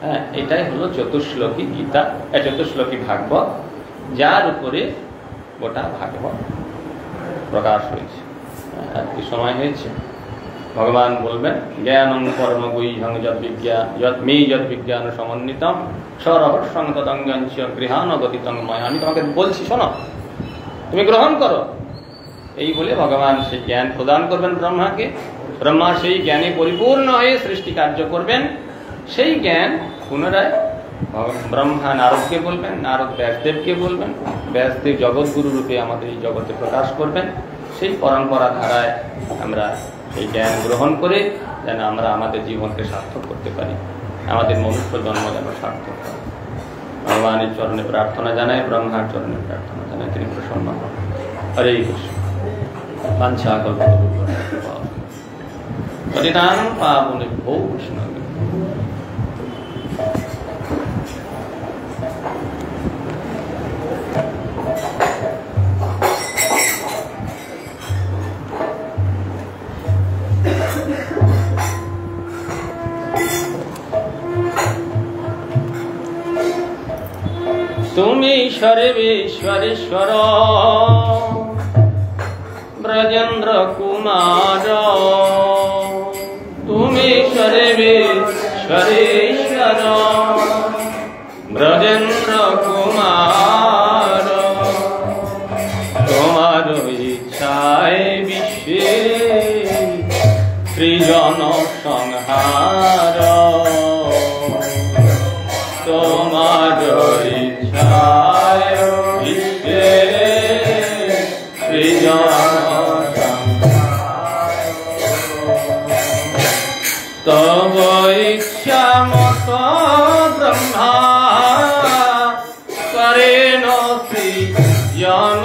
Speaker 1: হ্যাঁ, এটাই হলো চতুশ্লোকী গীতা, চতুশ্লোকী ভাগবত, যার উপরে গোটা ভাগবত প্রকাশ হয়েছে। আজকে সময় হয়েছে, ভগবান বলবেন জ্ঞানং পরম গুহ্যং যদ বিজ্ঞান সমন্বিতম সরহস্যং তদঙ্গঞ্চ গৃহানগতিতং ময়া। আমি তোমাকে বলছি, শোনো, তুমি গ্রহণ করো। এই বলে ভগবান সেই জ্ঞান প্রদান করবেন ব্রহ্মাকে। ব্রহ্মা সেই জ্ঞানে পরিপূর্ণ হয়ে সৃষ্টি কার্য করবেন। সেই জ্ঞান পুনরায় ব্রহ্মা নারদকে বলবেন, নারদ ব্যাসদেবকে বলবেন, ব্যাসদেব জগৎগুরু রূপে আমাদের এই জগতে প্রকাশ করবেন। সেই পরম্পরা ধারায় আমরা সেই জ্ঞান গ্রহণ করে যেন আমরা আমাদের জীবনকে সার্থক করতে পারি, আমাদের মনুষ্য জন্ম যেন সার্থক হয়। ভগবানের চরণে প্রার্থনা জানাই, ব্রহ্মার চরণে প্রার্থনা জানাই, তিনি প্রসন্ন হন। হরে কৃষ্ণ। বাঞ্ছা কল্পতরুভ্যশ্চ পতিতানাং পাবনেভ্যো বৈষ্ণবেভ্যো। তুমি সর্বেশ্বরেশ্বর ব্রজেন্দ্র কুমার, তুমি সর্বেশ্বরেশ্বর ব্রজেন্দ্র কুমার, তোমার ইচ্ছায় বিশ্বে সৃজন সংহার, তোমার ইচ্ছায় বিশ্বে সৃজন তব ইচ্ছা মত ব্রহ্মা করেন সৃজন,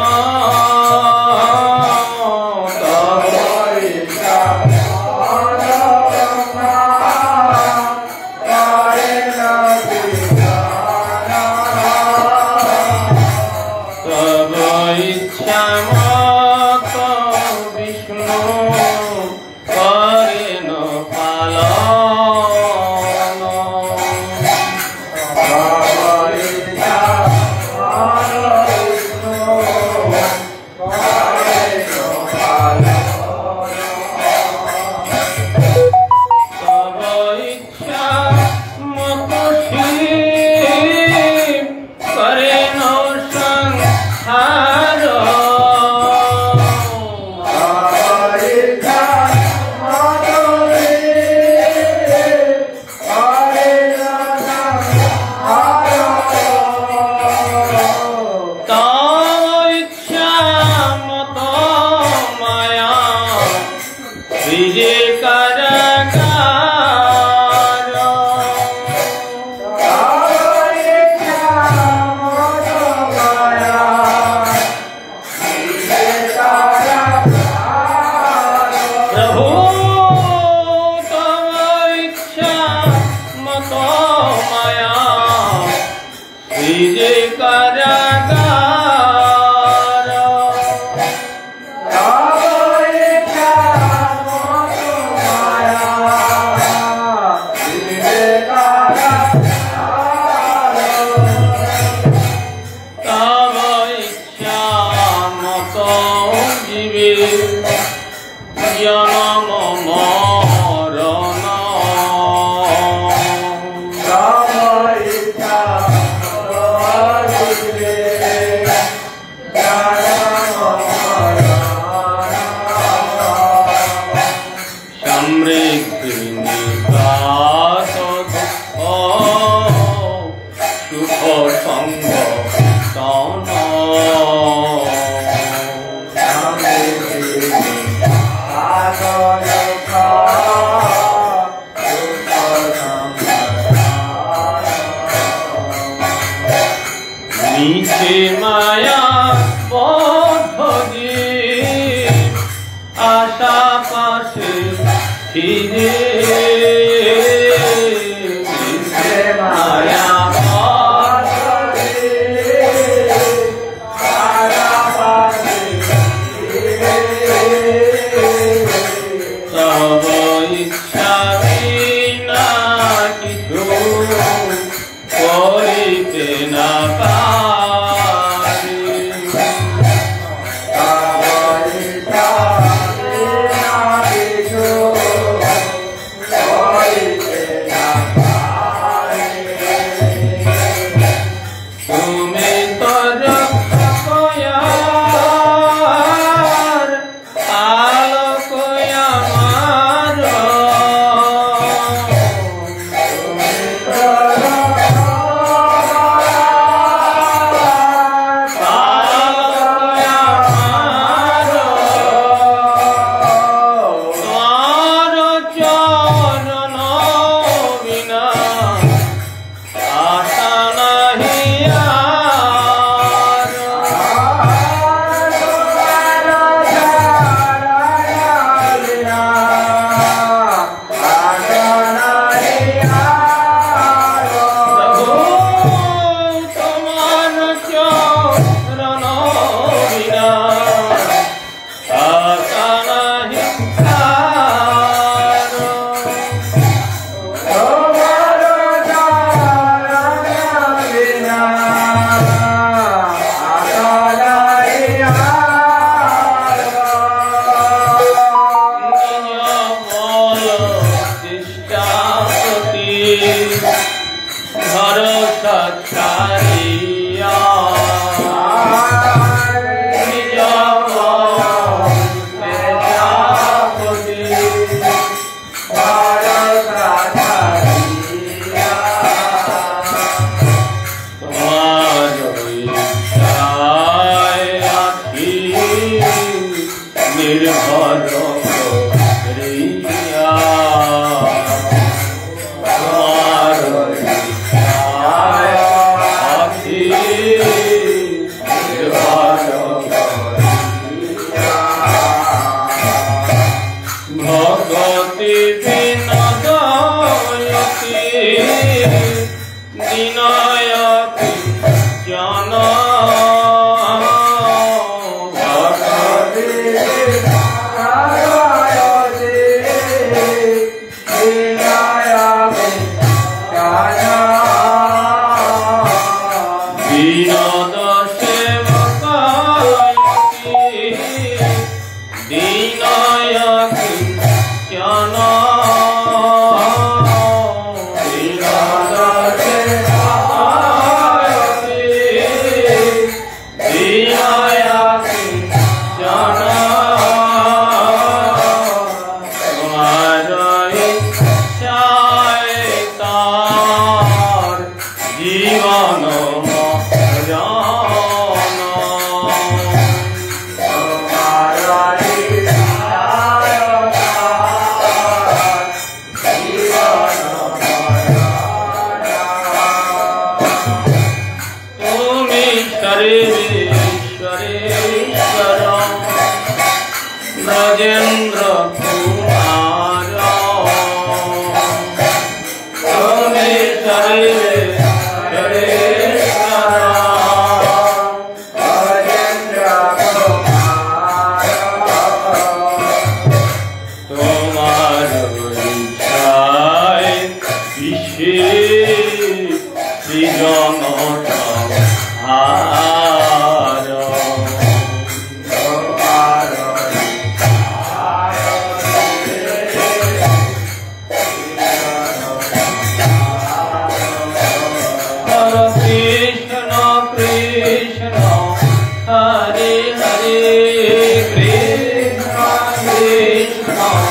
Speaker 1: प्रभु तव इच्छा मत माया श्री करागार माया बद्ध जीव आशा पाशे फिरे माया बद्ध जीव आशा पाशे फिरे तब इच्छा बिना किछु करिते ना
Speaker 3: Hare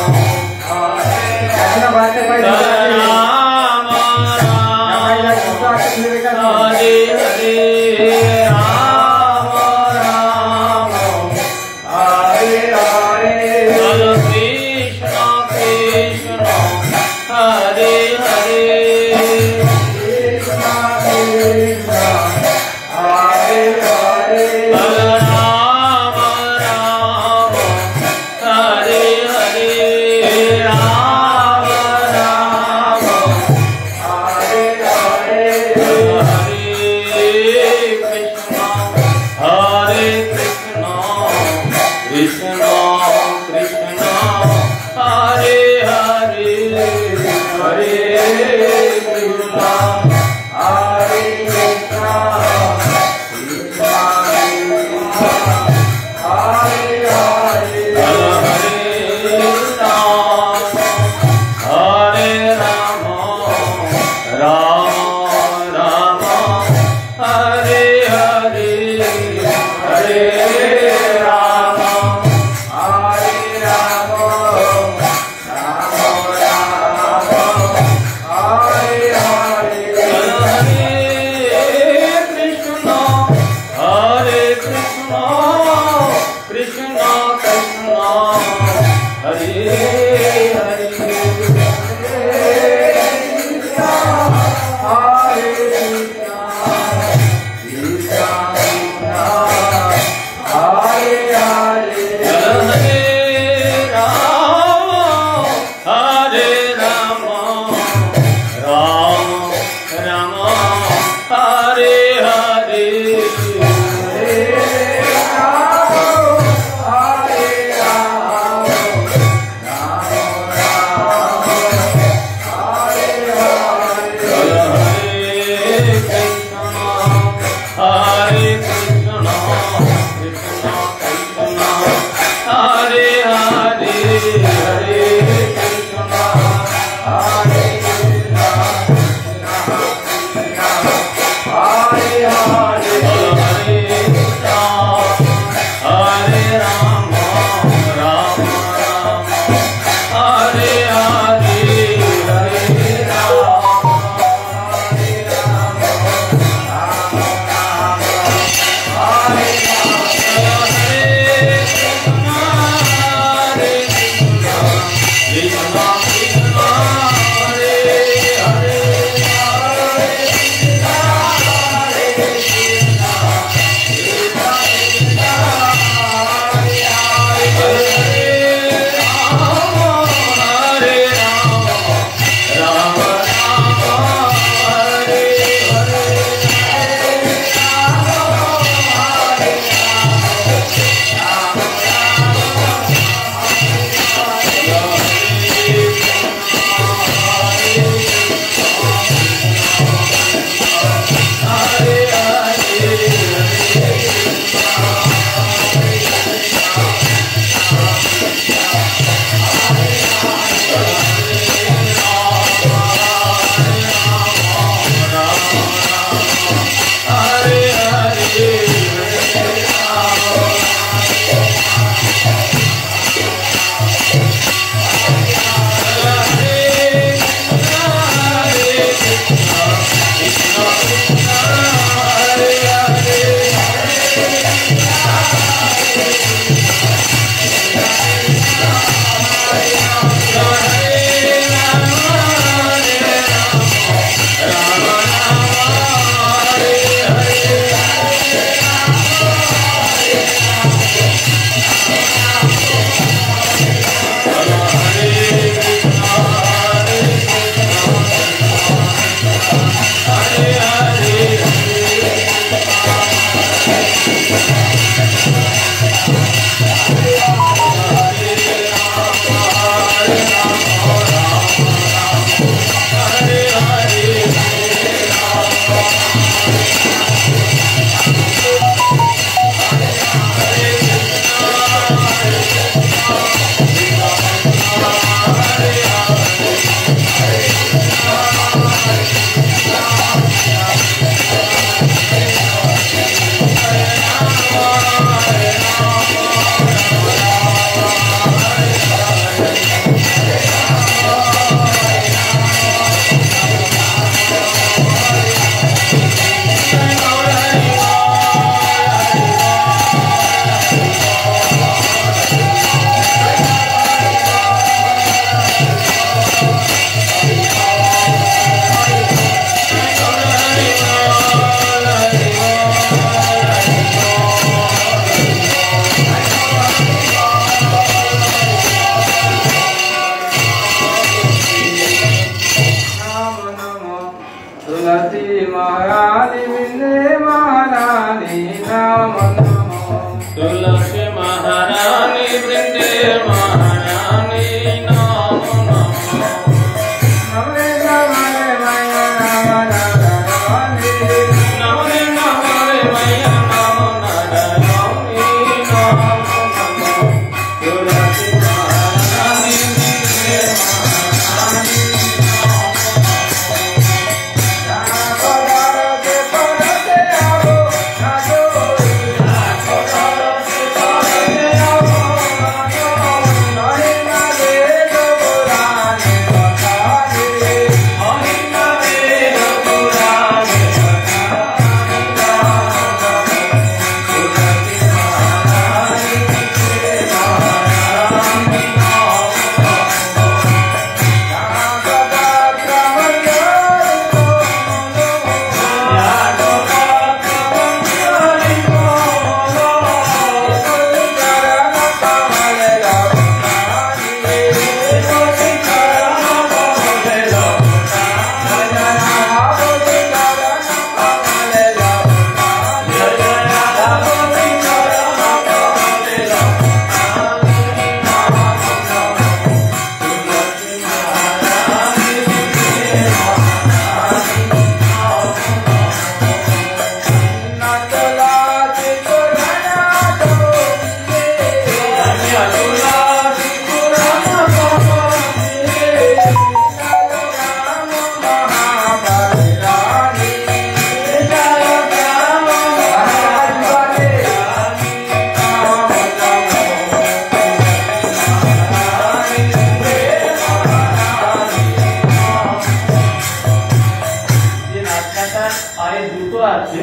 Speaker 1: আছে,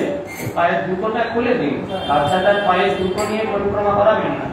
Speaker 1: পায়ের জুতোটা খুলে দিন, বাচ্চাটার পায়ের জুতো নিয়ে পরিক্রমা করাবেন না।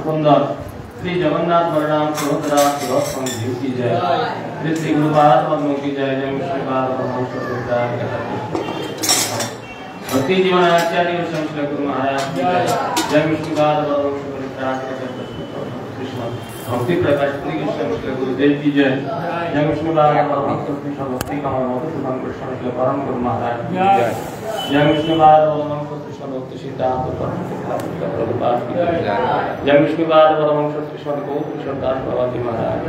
Speaker 1: सुंदर श्री जगन्नाथ बलराम सुभद्रा सुरक्षण जीव की जय। श्री श्री गुरुपाद पद्म की जय। जय श्रीपाद भक्ति जीवन आचार्य श्री गुरु महाराज की जय। जय विष्णुपाद भक्ति प्रकाश श्री कृष्ण गुरुदेव की जय। जय विष्णुपाद भक्ति का कृष्ण परम गुरु महाराज की जय। जय विष्णुपाद कृष्ण भक्ति सिद्धांत प्रभुपाद की जय। जय विष्णुपाद परमहंस कृष्ण गौकृष्ण दास बाबा जी महाराज।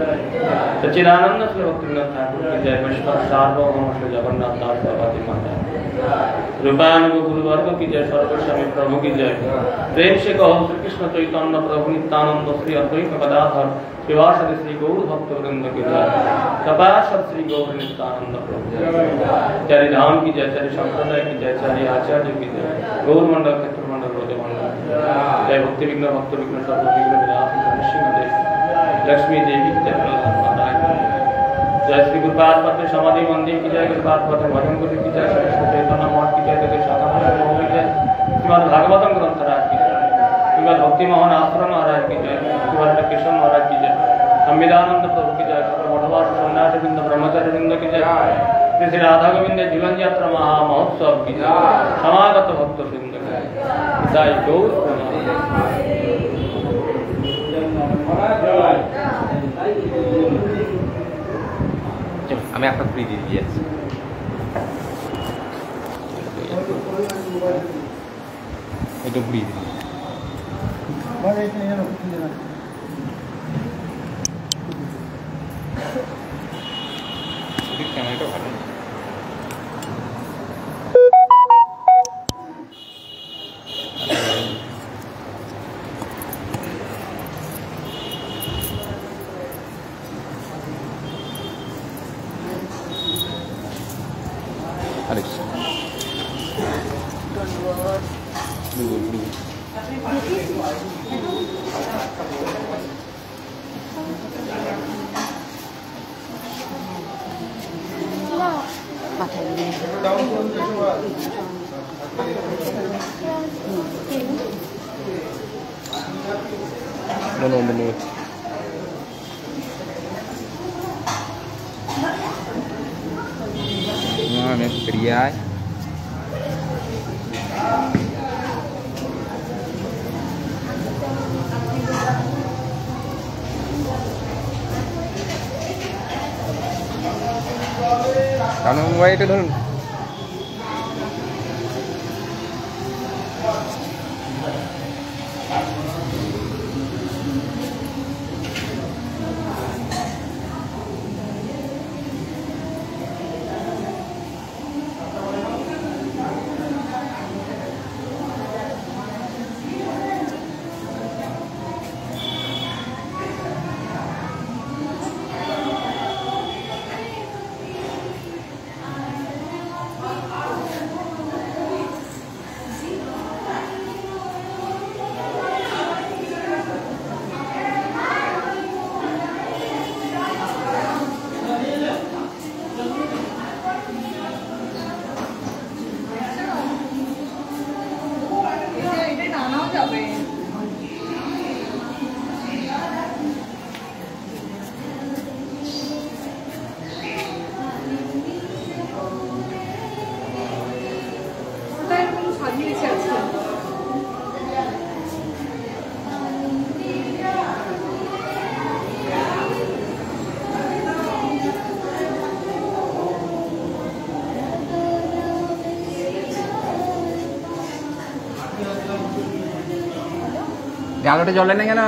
Speaker 1: सच्चिदानंद श्री भक्तिनाथ ठाकुर की जय। वैष्णव सार्वभौम श्री जगन्नाथ दास बाबा जी महाराज। रूपानुग गुरुवर्ग की जय। सर्वस्वामी प्रभु की जय। प्रेम से कहो श्री कृष्ण चैतन्य प्रभु नित्यानंद श्री अद्वैत गदाधर शिवासदि श्री गौर भक्त वृंद की जय। सपार्षद श्री गौर नित्यानंद प्रभु चारि धाम की जय। चारि संप्रदाय की जय। चारि आचार्य की जय। गौर मंडल क्षेत्र मंडल रोज मंडल जय। भक्ति विघ्न भक्त विघ्न सर्व विघ्न विनाश नृसिंह देव लक्ष्मी देवी की जय। जय श्री गुरुपाद पद्म समाधि मंदिर की जय। गुरुपाद पद्म भजन गुरु की जय। श्री कृष्ण चैतन्य मठ की जय। जय शाखा की जय। श्रीमद् भागवतम ग्रंथ राज की जय। श्रीमद् भक्ति मोहन आश्रम महाराज की जय। श्रीमद् कृष्ण महाराज की जय। संविधानंद प्रभु की जय। मठवास सन्यासी वृंद ब्रह्मचारी वृंद की जय। श्री श्री राधा गोविंद जीवन यात्रा महा महोत्सव की जय। समागत भक्त वृंद की जय। जय गौर
Speaker 3: আমি একটা ফ্রি দিয়ে দিয়েছি। এটা ফ্রি ক্যামেরাটা ভালো menu ini pria kamu mau itu dulu আলোটা জ্বলে না কেন?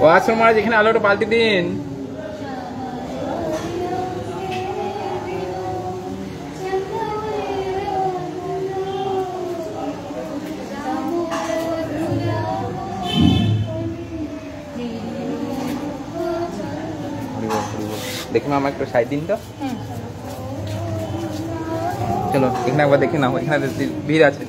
Speaker 3: ও আশ্রম মহারাজ এখানে আলোটা পাল্টে দিন। দেখি মামা একটু সাইড দিন তো। চলো এখানে একবার দেখে নাও, এখানে ভিড় আছে।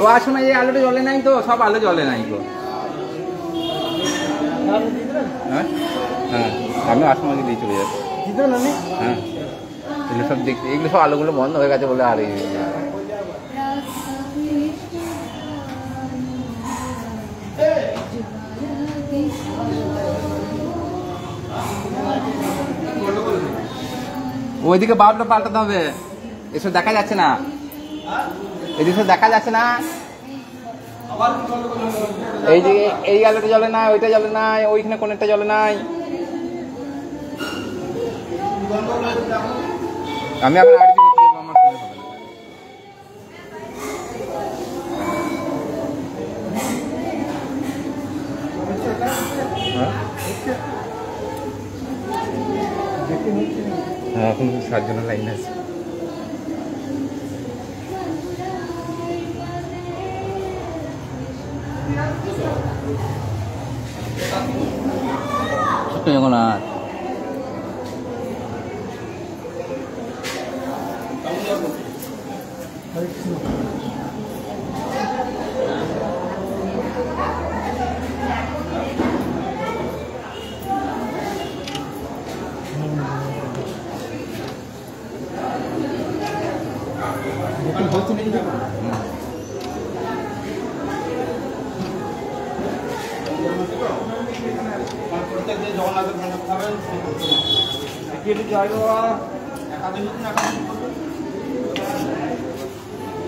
Speaker 3: ও আসো না, এই আলোটা জ্বলে নাই তো, সব আলো জ্বলে নাই গো। হ্যাঁ হ্যাঁ, আমি আসমাকে দিয়ে চলে যাচ্ছি। হ্যাঁ, এগুলো সব দেখছি, এগুলো সব আলোগুলো বন্ধ হয়ে গেছে বলে। আর ওইদিকে বাল্বটা পাল্টাতে হবে, এসব দেখা যাচ্ছে না, এদিকে দেখা যাচ্ছে না। এই যে এই আলোটা জ্বলে নাই, ওইটা জ্বলে নাই, ওইখানে কোনটা জ্বলে নাই। আমি আবার আরবি করতে যাবো, আমার ফোনে হবে না। হ্যাঁ, এখন 7 জনের লাইন আছে।
Speaker 2: জগন্নাথ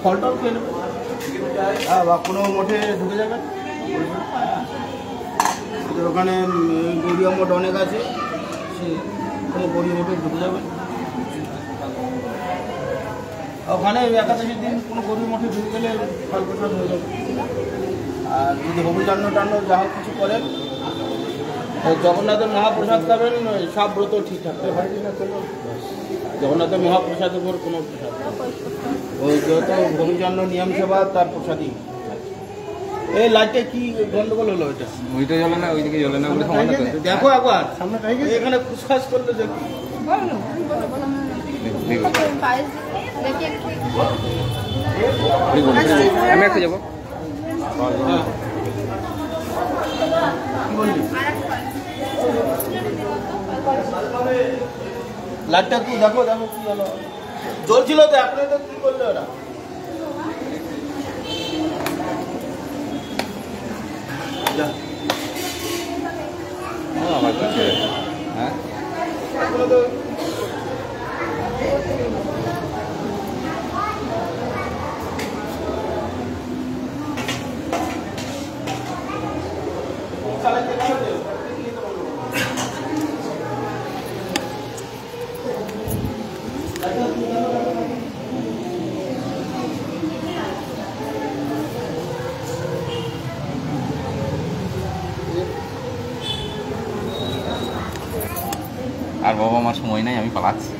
Speaker 4: ফলটাও খেয়ে নেবে, বা কোনো মঠে ঢুকে যাবে। ওখানে গড়িয়া মঠ অনেক আছে, সে কোনো গড়িয়া মঠে ঢুকে যাবে। ওখানে একাদশীর দিন কোনো গরিব মঠে ঢুকে গেলে ফল প্রসাদ হয়ে যাবে। আর যদি হবুজান্ন টান্ন যা হোক কিছু করেন, জগন্নাথের মহাপ্রসাদ খাবেন, সব ব্রত ঠিক থাকবে। জগন্নাথের মহাপ্রসাদের উপর কোনো প্রসাদ, ওই যত হবুজান্ন নিয়ম সেবা তার প্রসাদই। এই লাইটটা কি গন্ডগোল হলো? ওইটা
Speaker 3: ওইটা জ্বলে না, ওইদিকে জ্বলে না বলে সমাধান করে
Speaker 4: দেখো একবার সামনে, এখানে খুশখাস করলে দেখি।
Speaker 3: আমি একটা যাবো।
Speaker 4: লাইটটা কি দেখো, দেখো কি হলো, জ্বলছিল তো, এখন তো কি করলো ওরা?
Speaker 3: আমার কাছে হ্যাঁ
Speaker 4: এখনো তো
Speaker 3: আর বাবা আমার সময় নাই, আমি পালাচ্ছি।